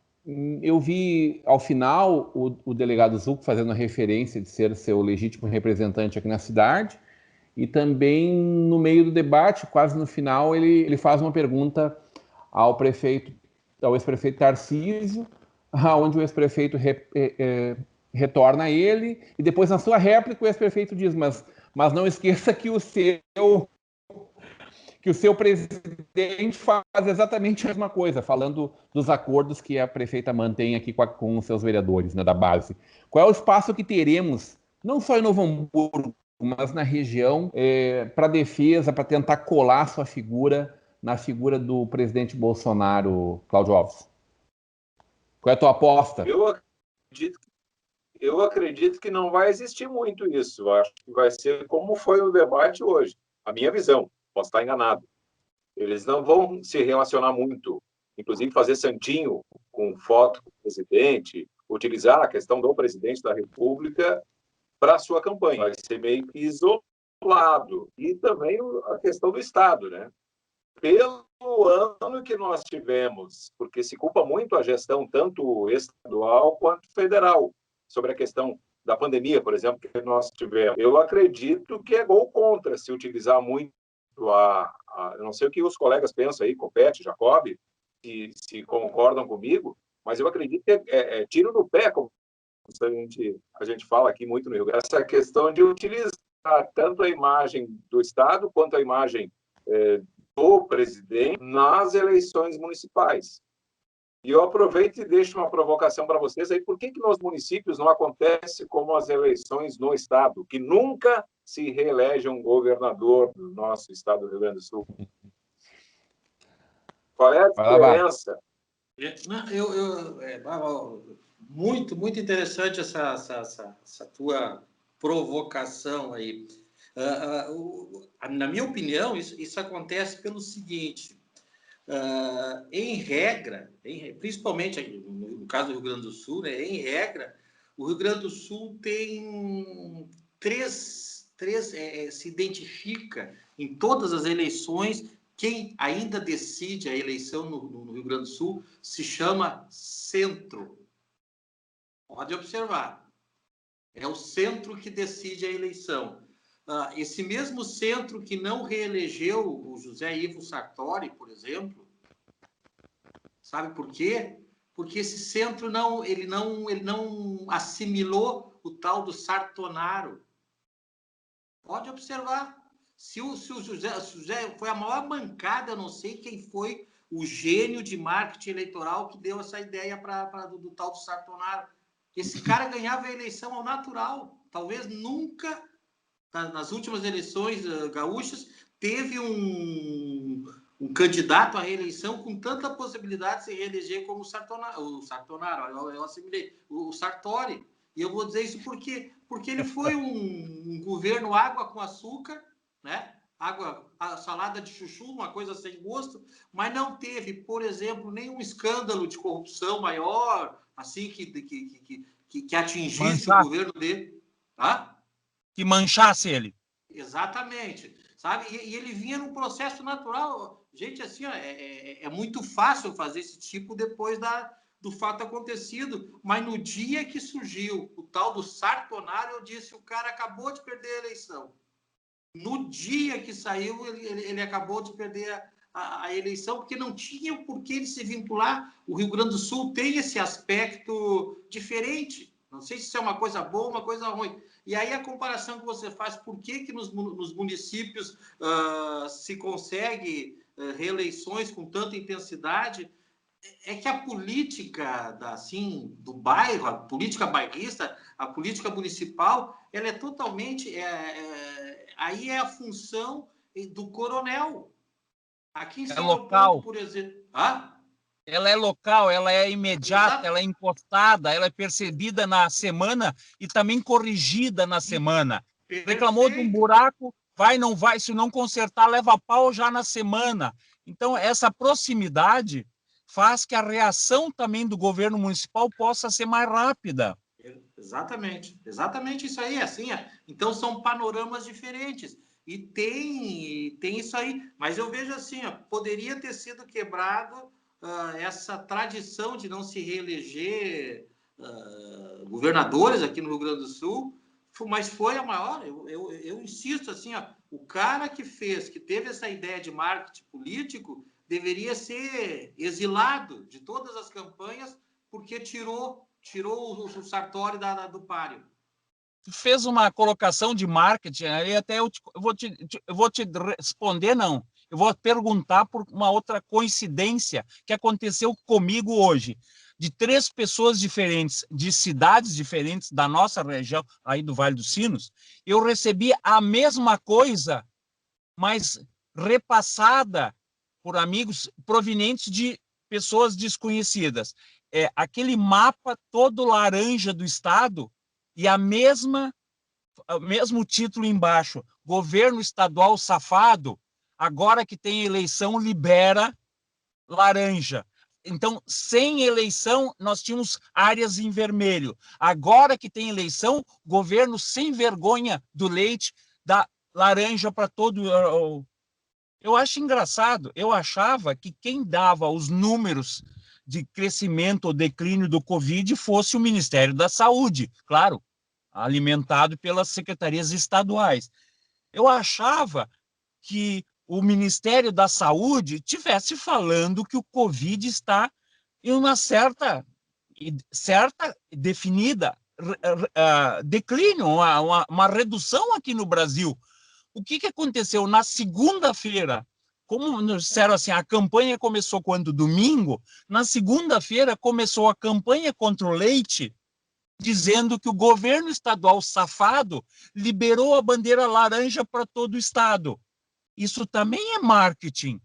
Eu vi, ao final, o delegado Zucco fazendo a referência de ser seu legítimo representante aqui na cidade e também no meio do debate, quase no final, ele faz uma pergunta ao ex-prefeito Tarcísio, onde o ex-prefeito retorna a ele, e depois na sua réplica o ex-prefeito diz, mas não esqueça que o seu presidente faz exatamente a mesma coisa, falando dos acordos que a prefeita mantém aqui com os seus vereadores, né, da base. Qual é o espaço que teremos, não só em Novo Hamburgo, mas na região, para defesa, para tentar colar sua figura na figura do presidente Bolsonaro, Cláudio Alves? Qual é a tua aposta? Eu acredito que não vai existir muito isso. Eu acho que vai ser como foi o debate hoje. A minha visão, posso estar enganado. Eles não vão se relacionar muito, inclusive fazer santinho com foto do presidente, utilizar a questão do presidente da República para a sua campanha. Vai ser meio que isolado. E também a questão do Estado, né? Pelo ano que nós tivemos, porque se culpa muito a gestão, tanto estadual quanto federal, sobre a questão da pandemia, por exemplo, que nós tivemos. Eu acredito que é gol contra se utilizar muito eu não sei o que os colegas pensam aí, Copete, Jacob, se concordam comigo, mas eu acredito que é tiro no pé, como a gente fala aqui muito no Rio Grande, essa questão de utilizar tanto a imagem do Estado quanto a imagem do presidente nas eleições municipais. E eu aproveito e deixo uma provocação para vocês aí, por que nos municípios não acontece como as eleições no Estado, que nunca se reelege um governador do nosso Estado do Rio Grande do Sul? Qual é a diferença? Muito, muito interessante essa tua provocação aí. Na minha opinião, isso acontece pelo seguinte: em regra, principalmente no caso do Rio Grande do Sul, né, em regra, o Rio Grande do Sul tem se identifica em todas as eleições. Quem ainda decide a eleição no Rio Grande do Sul se chama centro. Pode observar. É o centro que decide a eleição. Esse mesmo centro que não reelegeu o José Ivo Sartori, por exemplo, sabe por quê? Porque esse centro não assimilou o tal do Sartonaro. Pode observar. Se o José foi a maior mancada, eu não sei quem foi o gênio de marketing eleitoral que deu essa ideia do tal do Sartonaro. Esse cara ganhava a eleição ao natural. Talvez nunca, nas últimas eleições gaúchas, teve um candidato à reeleição com tanta possibilidade de se reeleger como o Sartonaro. Eu assimilei o Sartori. E eu vou dizer isso porque ele foi um governo água com açúcar, né? A salada de chuchu, uma coisa sem gosto, mas não teve, por exemplo, nenhum escândalo de corrupção maior, assim, que atingisse o governo dele. Que manchasse ele. Exatamente. Sabe? E ele vinha num processo natural. Gente, assim, ó, é muito fácil fazer esse tipo depois do fato acontecido, mas no dia que surgiu o tal do Sartonaro, eu disse, o cara acabou de perder a eleição. No dia que saiu, ele acabou de perder a eleição, porque não tinha por que ele se vincular. O Rio Grande do Sul tem esse aspecto diferente. Não sei se isso é uma coisa boa ou uma coisa ruim. E aí a comparação que você faz, por que nos municípios se consegue reeleições com tanta intensidade, é que a política do bairro, a política bairrista, a política municipal, ela é totalmente... aí é a função do coronel. Aqui em São Leopoldo, por exemplo... Ela é local, ela é imediata, exato, ela é encostada, ela é percebida na semana e também corrigida na semana. Perfeito. Reclamou de um buraco, vai, não vai, se não consertar, leva pau já na semana. Então, essa proximidade faz que a reação também do governo municipal possa ser mais rápida. Exatamente isso aí, assim. Então, são panoramas diferentes. E tem isso aí. Mas eu vejo assim, poderia ter sido quebrado essa tradição de não se reeleger governadores aqui no Rio Grande do Sul, mas foi a maior. Eu insisto assim, O cara que teve essa ideia de marketing político, deveria ser exilado de todas as campanhas, porque tirou o Sartori do páreo. Fez uma colocação de marketing, aí até eu vou te responder, não. Eu vou perguntar por uma outra coincidência que aconteceu comigo hoje. De 3 pessoas diferentes, de cidades diferentes da nossa região, aí do Vale dos Sinos, eu recebi a mesma coisa, mas repassada por amigos provenientes de pessoas desconhecidas. Aquele mapa todo laranja do estado e o mesmo título embaixo: governo estadual safado, agora que tem eleição libera laranja. Então, sem eleição, nós tínhamos áreas em vermelho. Agora que tem eleição, governo sem vergonha do leite dá laranja para todo. Eu acho engraçado. Eu achava que quem dava os números de crescimento ou declínio do Covid fosse o Ministério da Saúde, claro, alimentado pelas secretarias estaduais. Eu achava que o Ministério da Saúde tivesse falando que o Covid está em uma certa definida declínio, uma redução aqui no Brasil. O que aconteceu? Na segunda-feira, como nos disseram assim, a campanha começou quando? Domingo. Na segunda-feira começou a campanha contra o leite, dizendo que o governo estadual safado liberou a bandeira laranja para todo o estado. Isso também é marketing,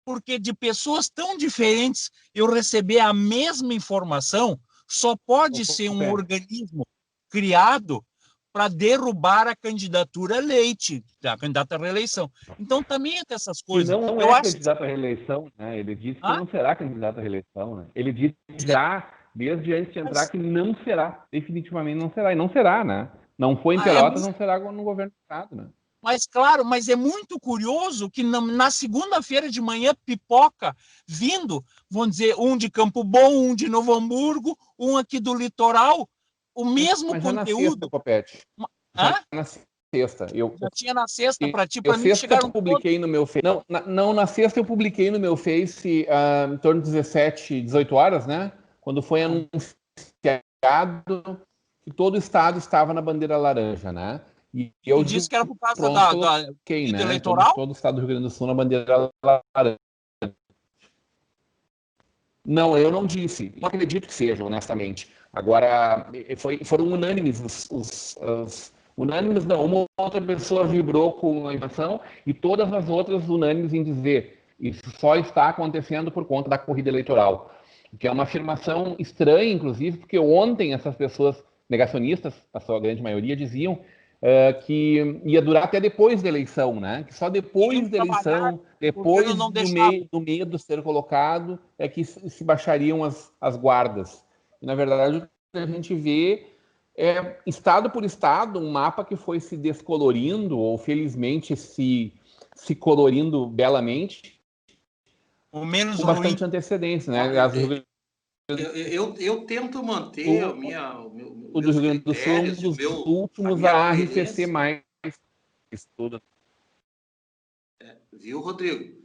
porque de pessoas tão diferentes eu receber a mesma informação só pode ser um organismo criado para derrubar a candidatura Leite, a candidata à reeleição. Então também é dessas coisas. E não é candidato à reeleição, né? Ele disse que não será candidato à reeleição, né? Ele disse já, desde antes de entrar, que não será, definitivamente não será, e não será, né? Não foi em Pelotas, não será no governo do estado, né? Mas, claro, mas é muito curioso que na segunda-feira de manhã pipoca vindo, vamos dizer, um de Campo Bom, um de Novo Hamburgo, um aqui do litoral, o mesmo mas conteúdo. Já na sexta, Copete. Já na sexta. Já tinha na sexta para ti, para mim chegaram. Eu publiquei no meu Face. Não, na sexta eu publiquei no meu Face em torno de 17, 18 horas, né? Quando foi anunciado que todo o estado estava na bandeira laranja, né? E eu disse que era por causa da né? eleitoral? Todo o estado do Rio Grande do Sul na bandeira laranja. Não, eu não disse. Não acredito que seja, honestamente. Agora, foram unânimes unânimes não. Uma outra pessoa vibrou com a informação e todas as outras unânimes em dizer isso só está acontecendo por conta da corrida eleitoral. Que é uma afirmação estranha, inclusive, porque ontem essas pessoas negacionistas, a sua grande maioria, diziam que ia durar até depois da eleição, né? Que só depois da eleição, depois do medo ser colocado, é que se baixariam as guardas. E, na verdade, o que a gente vê é, estado por estado, um mapa que foi se descolorindo, ou felizmente se colorindo belamente, com bastante antecedência, né? Eu tento manter o do Rio Grande do Sul, um dos últimos a arrefecer mais tudo. Viu, Rodrigo?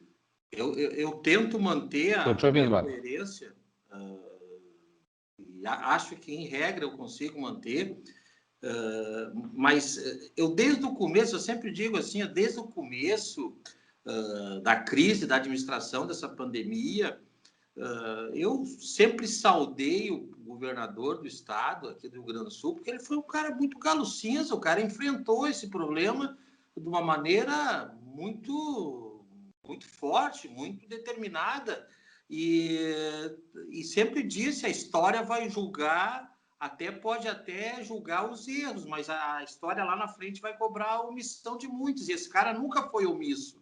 Eu tento manter a coerência. Acho que, em regra, eu consigo manter. Mas eu, desde o começo, eu sempre digo assim, desde o começo da crise da administração dessa pandemia, eu sempre saudei o governador do estado, aqui do Rio Grande do Sul, porque ele foi um cara muito galo cinza, o cara enfrentou esse problema de uma maneira muito, muito forte, muito determinada, e sempre disse, a história vai julgar, pode até julgar os erros, mas a história lá na frente vai cobrar a omissão de muitos, e esse cara nunca foi omisso.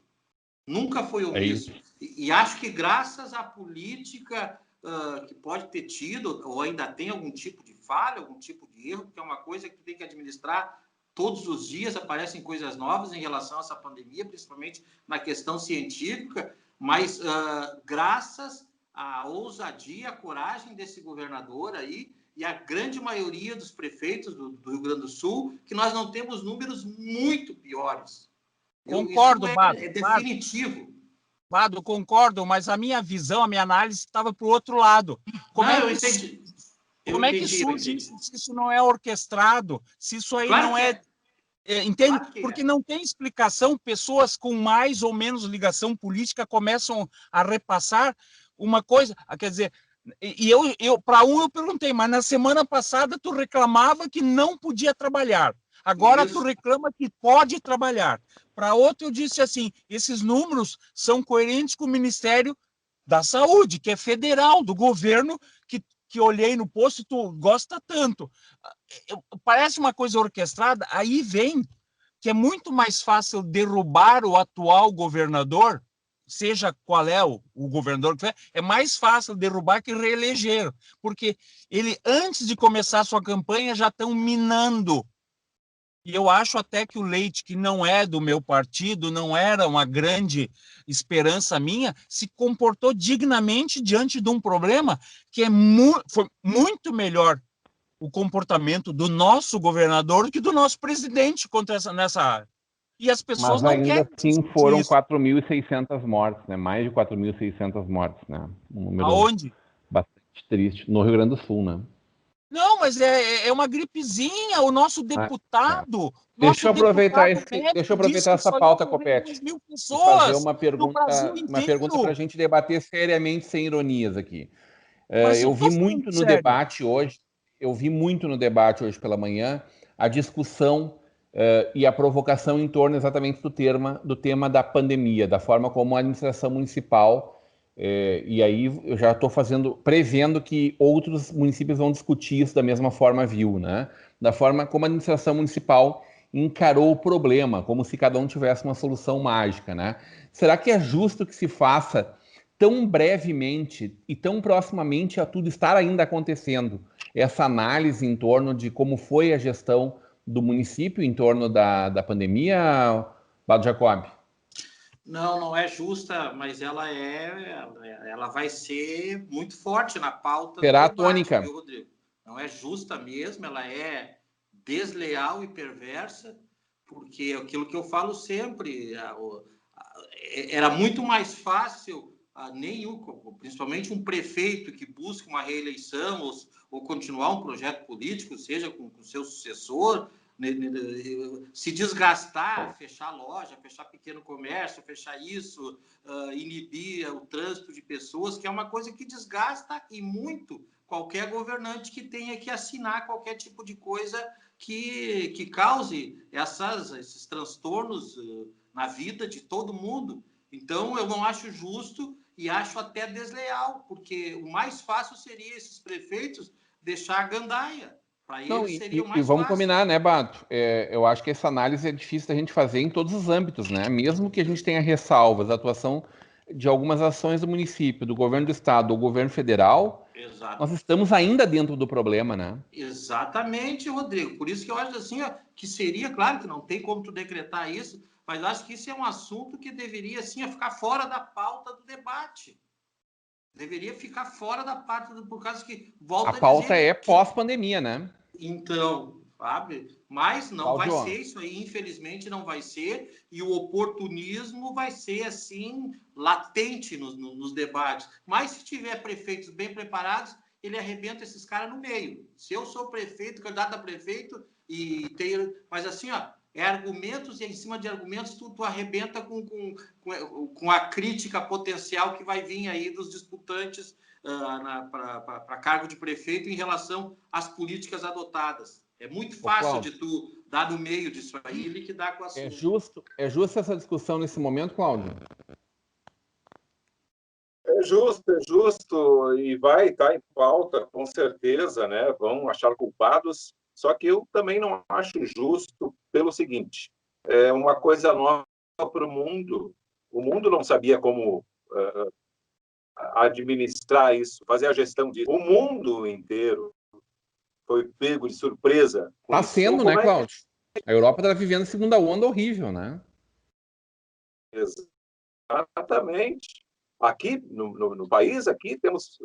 Nunca foi omisso. E acho que graças à política que pode ter tido, ou ainda tem algum tipo de falha, algum tipo de erro, porque é uma coisa que tu tem que administrar todos os dias, aparecem coisas novas em relação a essa pandemia, principalmente na questão científica, mas graças à ousadia, à coragem desse governador aí, e a grande maioria dos prefeitos do Rio Grande do Sul, que nós não temos números muito piores. Concordo, Isso Bado. é definitivo. Bado, concordo, mas a minha visão, a minha análise estava para o outro lado. Eu entendi. Como é que surge isso, se isso não é orquestrado? Se isso aí Claro não que entende? Claro que Porque não tem explicação, pessoas com mais ou menos ligação política começam a repassar uma coisa, quer dizer, para eu perguntei, mas na semana passada tu reclamava que não podia trabalhar, agora tu reclama que pode trabalhar. Para outro eu disse assim, esses números são coerentes com o Ministério da Saúde, que é federal, do governo, que olhei no posto, tu gosta tanto. Parece uma coisa orquestrada, aí vem que é muito mais fácil derrubar o atual governador, seja qual é o governador que é mais fácil derrubar que reeleger, porque ele, antes de começar a sua campanha, já estão minando. E eu acho até que o Leite, que não é do meu partido, não era uma grande esperança minha, se comportou dignamente diante de um problema que foi muito melhor o comportamento do nosso governador do que do nosso presidente nessa área. E as pessoas Mas não ainda querem assim foram 4.600 mortes, né? Mais de 4.600 mortes, né? Um número Aonde? bastante triste. No Rio Grande do Sul, né? Não, mas é uma gripezinha. O nosso deputado, Deixa eu aproveitar essa pauta, morrer Copete, 2.000 e fazer pessoas uma no Brasil pergunta para a inteiro. gente debater seriamente, sem ironias aqui. Mas Eu eu vi tô falando muito no sério. debate hoje, pela manhã, a discussão e a provocação em torno exatamente do tema da pandemia, da forma como a administração municipal, e aí eu já estou prevendo que outros municípios vão discutir isso da mesma forma, né? Da forma como a administração municipal encarou o problema, como se cada um tivesse uma solução mágica, né? Será que é justo que se faça tão brevemente e tão proximamente a tudo estar ainda acontecendo essa análise em torno de como foi a gestão do município em torno da pandemia, Bado Jacob? Não é justa, mas ela vai ser muito forte na pauta do debate, tônica, viu, Rodrigo? Não é justa mesmo, ela é desleal e perversa, porque aquilo que eu falo sempre, era muito mais fácil principalmente um prefeito que busca uma reeleição ou continuar um projeto político, seja com seu sucessor, se desgastar, fechar loja, fechar pequeno comércio, fechar isso, inibir o trânsito de pessoas, que é uma coisa que desgasta e muito qualquer governante que tenha que assinar qualquer tipo de coisa que cause esses transtornos na vida de todo mundo. Então, eu não acho justo e acho até desleal, porque o mais fácil seria esses prefeitos deixar a gandaia. Para eles seria o mais vamos fácil. combinar, né, Bato? Eu acho que essa análise é difícil da gente fazer em todos os âmbitos, né? Mesmo que a gente tenha ressalvas da atuação de algumas ações do município, do governo do estado, do governo federal, Exato. Nós estamos ainda dentro do problema, né? Exatamente, Rodrigo. Por isso que eu acho assim, que seria, claro que não tem como tu decretar isso, mas acho que isso é um assunto que deveria assim, ficar fora da pauta do debate. Deveria ficar fora da pauta, por causa que volta a pauta dizer é pós-pandemia, né? Então, sabe? Mas não Cláudio, vai ser isso aí, infelizmente não vai ser, e o oportunismo vai ser assim, latente nos debates. Mas se tiver prefeitos bem preparados, ele arrebenta esses caras no meio. Se eu sou prefeito, candidato a prefeito, mas assim, é argumentos, e em cima de argumentos tu arrebenta com a crítica potencial que vai vir aí dos disputantes para cargo de prefeito em relação às políticas adotadas. É muito fácil de tu dar no meio disso aí e liquidar com o assunto. É justo essa discussão nesse momento, Cláudio? É justo, e vai estar em pauta, com certeza, né? Vão achar culpados, só que eu também não acho justo pelo seguinte, é uma coisa nova para o mundo não sabia como administrar isso, fazer a gestão disso. O mundo inteiro foi pego de surpresa. Está sendo, né, Cláudio? A Europa está vivendo a segunda onda horrível, né? Exatamente. Aqui, no país, aqui temos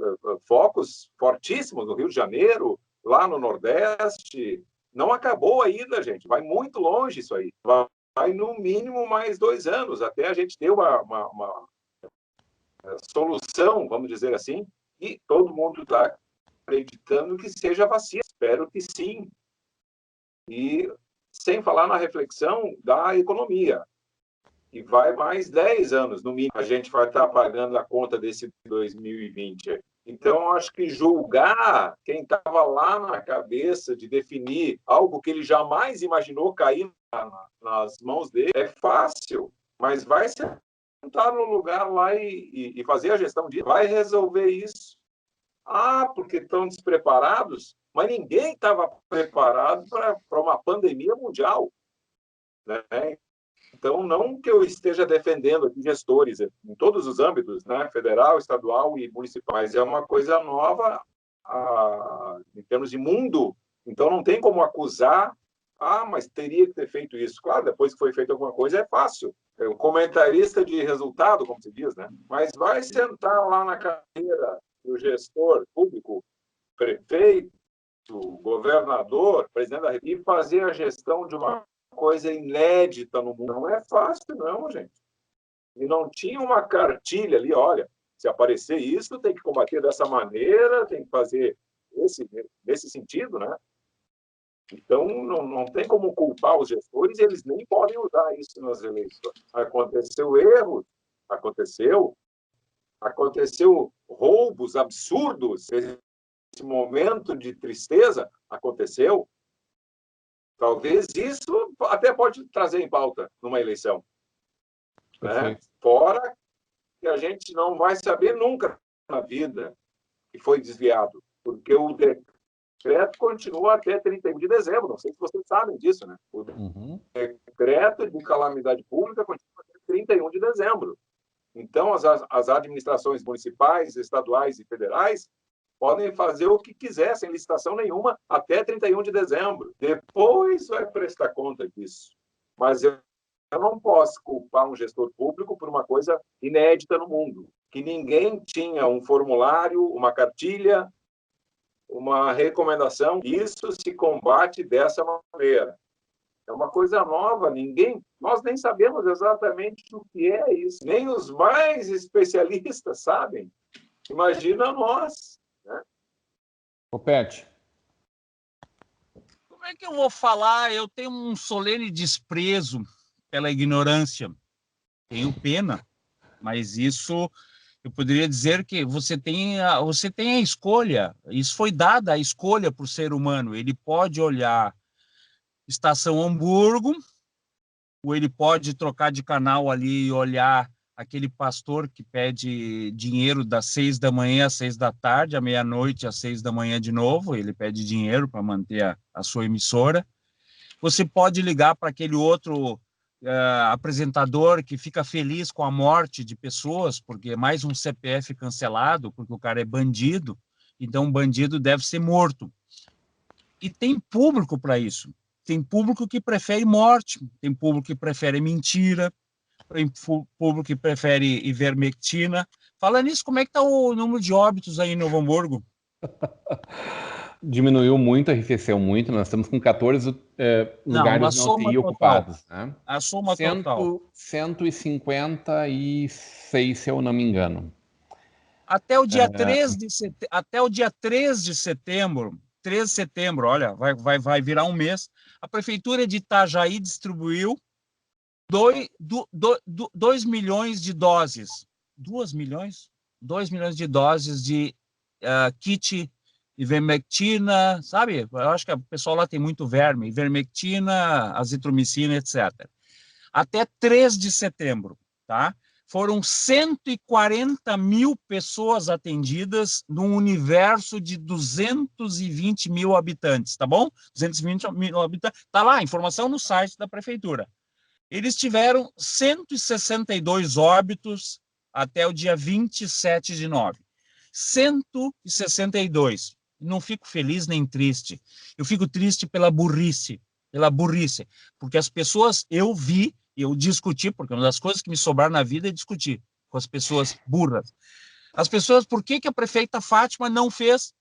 focos fortíssimos no Rio de Janeiro, lá no Nordeste. Não acabou ainda, gente. Vai muito longe isso aí. vai no mínimo mais 2 anos, até a gente ter uma solução, vamos dizer assim, e todo mundo está acreditando que seja vacina. Espero que sim. E sem falar na reflexão da economia, que vai mais 10 anos, no mínimo, a gente vai estar pagando a conta desse 2020. Então, acho que julgar quem estava lá na cabeça de definir algo que ele jamais imaginou cair nas mãos dele é fácil, mas vai sentar no lugar lá e fazer a gestão disso, vai resolver isso. Ah, porque estão despreparados, mas ninguém estava preparado para uma pandemia mundial, né? Então, não que eu esteja defendendo aqui gestores em todos os âmbitos, né? Federal, estadual e municipal, mas é uma coisa nova em termos de mundo. Então, não tem como acusar, mas teria que ter feito isso. Claro, depois que foi feita alguma coisa, é fácil. É um comentarista de resultado, como se diz, né? Mas vai sentar lá na cadeira do gestor público, prefeito, governador, presidente da República, e fazer a gestão de uma coisa inédita no mundo. Não é fácil, não, gente. E não tinha uma cartilha ali, olha, se aparecer isso, tem que combater dessa maneira, tem que fazer nesse sentido, né? Então, não tem como culpar os gestores, eles nem podem usar isso nas eleições. Aconteceu erro, aconteceu roubos absurdos, esse momento de tristeza aconteceu. Talvez isso até pode trazer em pauta numa eleição, né? Fora que a gente não vai saber nunca na vida que foi desviado, porque o decreto continua até 31 de dezembro, não sei se vocês sabem disso, né? O decreto de calamidade pública continua até 31 de dezembro. Então, as administrações municipais, estaduais e federais podem fazer o que quiser, sem licitação nenhuma, até 31 de dezembro. Depois vai prestar conta disso. Mas eu não posso culpar um gestor público por uma coisa inédita no mundo, que ninguém tinha um formulário, uma cartilha, uma recomendação. Isso se combate dessa maneira. É uma coisa nova, nós nem sabemos exatamente o que é isso. Nem os mais especialistas sabem. Imagina nós, né? Ô, Pet. Como é que eu vou falar? Eu tenho um solene desprezo pela ignorância. Tenho pena, mas isso eu poderia dizer que você tem a escolha. Isso foi dada a escolha para o ser humano. Ele pode olhar Estação Hamburgo, ou ele pode trocar de canal ali e olhar aquele pastor que pede dinheiro das 6 da manhã às 6 da tarde, à meia-noite às 6 da manhã de novo, ele pede dinheiro para manter a sua emissora. Você pode ligar para aquele outro apresentador que fica feliz com a morte de pessoas, porque é mais um CPF cancelado, porque o cara é bandido, então um bandido deve ser morto. E tem público para isso. Tem público que prefere morte, tem público que prefere mentira, tem público que prefere ivermectina. Falando nisso, como é que está o número de óbitos aí em Novo Hamburgo? Diminuiu muito, arrefeceu muito. Nós estamos com 14 lugares na UTI ocupados. Né? A soma total. 156, se eu não me engano. Até o dia 3 de setembro, 13 de setembro, olha, vai virar um mês, a Prefeitura de Itajaí distribuiu 2 milhões de doses. 2 milhões? 2 milhões de doses de kit ivermectina, sabe? Eu acho que o pessoal lá tem muito verme, ivermectina, azitromicina, etc. Até 3 de setembro, tá? Foram 140 mil pessoas atendidas num universo de 220 mil habitantes, tá bom? 220 mil habitantes. Tá lá, informação no site da Prefeitura. Eles tiveram 162 óbitos até o dia 27 de nove. 162. Não fico feliz nem triste. Eu fico triste pela burrice. Porque as pessoas, eu discuti, porque uma das coisas que me sobraram na vida é discutir com as pessoas burras. As pessoas, por que a prefeita Fátima não fez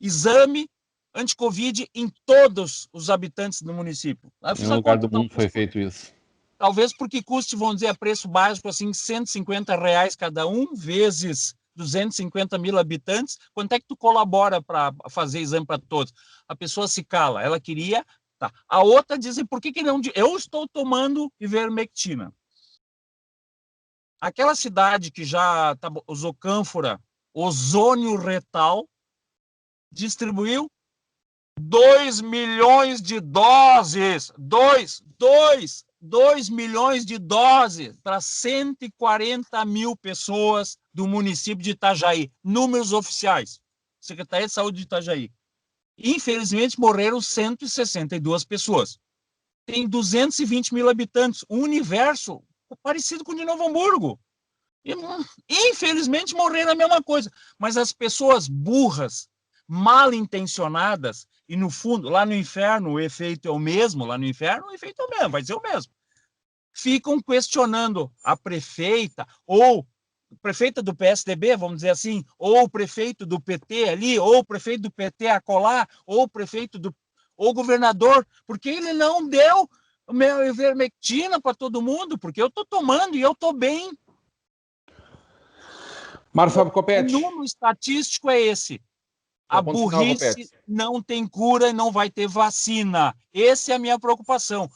exame anti-Covid em todos os habitantes do município? Em nenhum lugar do mundo foi feito isso. Talvez porque custe, vamos dizer, a preço básico, assim, R$150 cada um, vezes 250 mil habitantes. Quanto é que tu colabora para fazer exame para todos? A pessoa se cala, ela queria... Tá. A outra diz, por que não... Eu estou tomando ivermectina. Aquela cidade que já usou cânfora, ozônio retal, distribuiu 2 milhões de doses. 2 milhões de doses para 140 mil pessoas do município de Itajaí. Números oficiais. Secretaria de Saúde de Itajaí. Infelizmente, morreram 162 pessoas. Tem 220 mil habitantes. Um universo parecido com o de Novo Hamburgo. E, infelizmente, morreram a mesma coisa. Mas as pessoas burras, mal intencionadas, e no fundo, lá no inferno, o efeito é o mesmo, lá no inferno, o efeito é o mesmo, vai ser o mesmo. Ficam questionando a prefeita, ou prefeita do PSDB, vamos dizer assim, ou o prefeito do PT ali, ou o prefeito do PT acolá, ou o prefeito do... ou o governador, porque ele não deu o meu ivermectina para todo mundo, porque eu estou tomando e eu estou bem. Marcelo Coppetti. O número estatístico é esse. A burrice não tem cura e não vai ter vacina. Essa é a minha preocupação.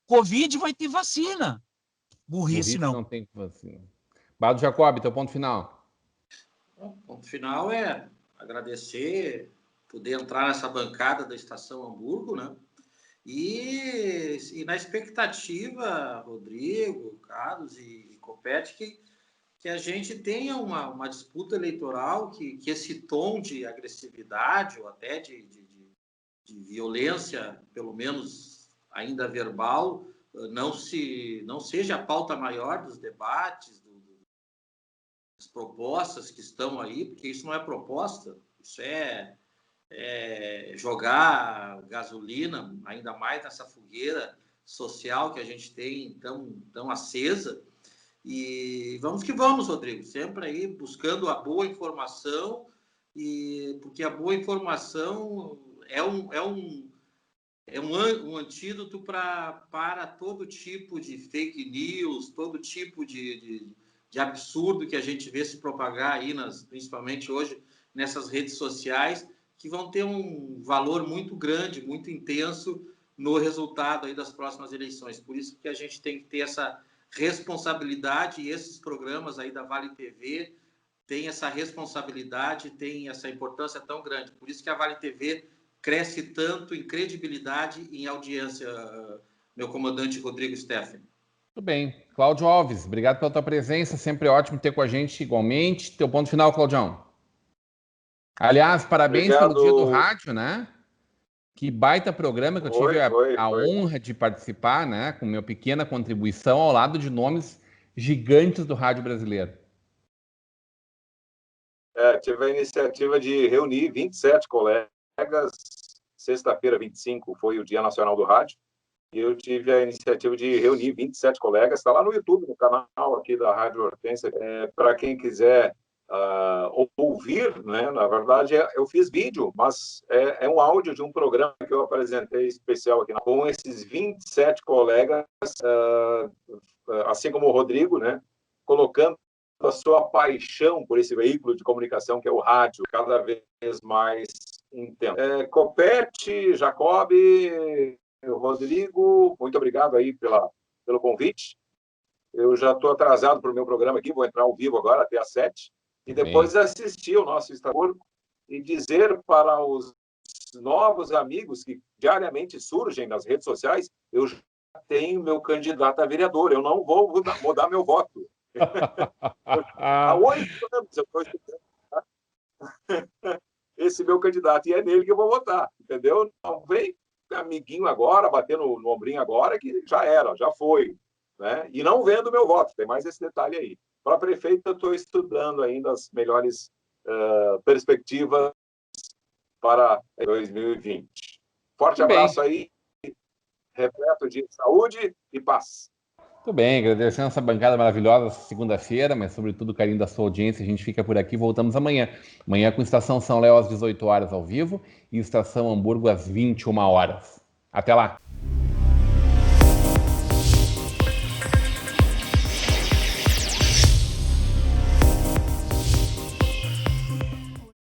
Covid vai ter vacina. Burrice não. Não tem vacina. Bado Jacob, teu ponto final. O ponto final é agradecer, poder entrar nessa bancada da Estação Hamburgo, né? E na expectativa, Rodrigo, Carlos e Coppetti, que a gente tenha uma disputa eleitoral que esse tom de agressividade ou até de violência, pelo menos ainda verbal, não seja a pauta maior dos debates, das propostas que estão aí, porque isso não é proposta, isso é jogar gasolina, ainda mais nessa fogueira social que a gente tem tão acesa. E vamos que vamos, Rodrigo, sempre aí buscando a boa informação, porque a boa informação é um antídoto para todo tipo de fake news, todo tipo de absurdo que a gente vê se propagar aí, principalmente hoje, nessas redes sociais, que vão ter um valor muito grande, muito intenso no resultado aí das próximas eleições. Por isso que a gente tem que ter essa responsabilidade, e esses programas aí da Vale TV têm essa responsabilidade, têm essa importância tão grande. Por isso que a Vale TV cresce tanto em credibilidade e em audiência, meu comandante Rodrigo Steffen. Tudo bem. Cláudio Alves, obrigado pela tua presença, sempre ótimo ter com a gente igualmente. Teu ponto final, Claudião. Aliás, parabéns pelo Dia do Rádio, né? Que baita programa que eu tive a honra de participar, né? Com minha pequena contribuição ao lado de nomes gigantes do rádio brasileiro. Tive a iniciativa de reunir 27 colegas. Sexta-feira, 25, foi o Dia Nacional do Rádio. E eu tive a iniciativa de reunir 27 colegas. Está lá no YouTube, no canal aqui da Rádio Hortência. Para quem quiser ouvir, né? Na verdade, eu fiz vídeo, mas é um áudio de um programa que eu apresentei especial aqui com esses 27 colegas, assim como o Rodrigo, né? Colocando a sua paixão por esse veículo de comunicação que é o rádio, cada vez mais intenso. Coppetti, Jacob, Rodrigo, muito obrigado aí pelo convite. Eu já estou atrasado para o meu programa aqui, vou entrar ao vivo agora até às 7. E depois assistir o nosso Instagram e dizer para os novos amigos que diariamente surgem nas redes sociais, eu já tenho meu candidato a vereador, eu não vou mudar meu voto. Há 8 anos eu estou estudando esse meu candidato, e é nele que eu vou votar, entendeu? Não vem amiguinho agora, bater no ombrinho agora, que já era, já foi, né? E não vendo meu voto, tem mais esse detalhe aí. Para prefeito, eu estou estudando ainda as melhores perspectivas para 2020. Forte abraço aí, repleto de saúde e paz. Tudo bem, agradecendo essa bancada maravilhosa segunda-feira, mas sobretudo o carinho da sua audiência. A gente fica por aqui, voltamos amanhã. Amanhã com Estação São Léo às 18 horas ao vivo e Estação Hamburgo às 21 horas. Até lá!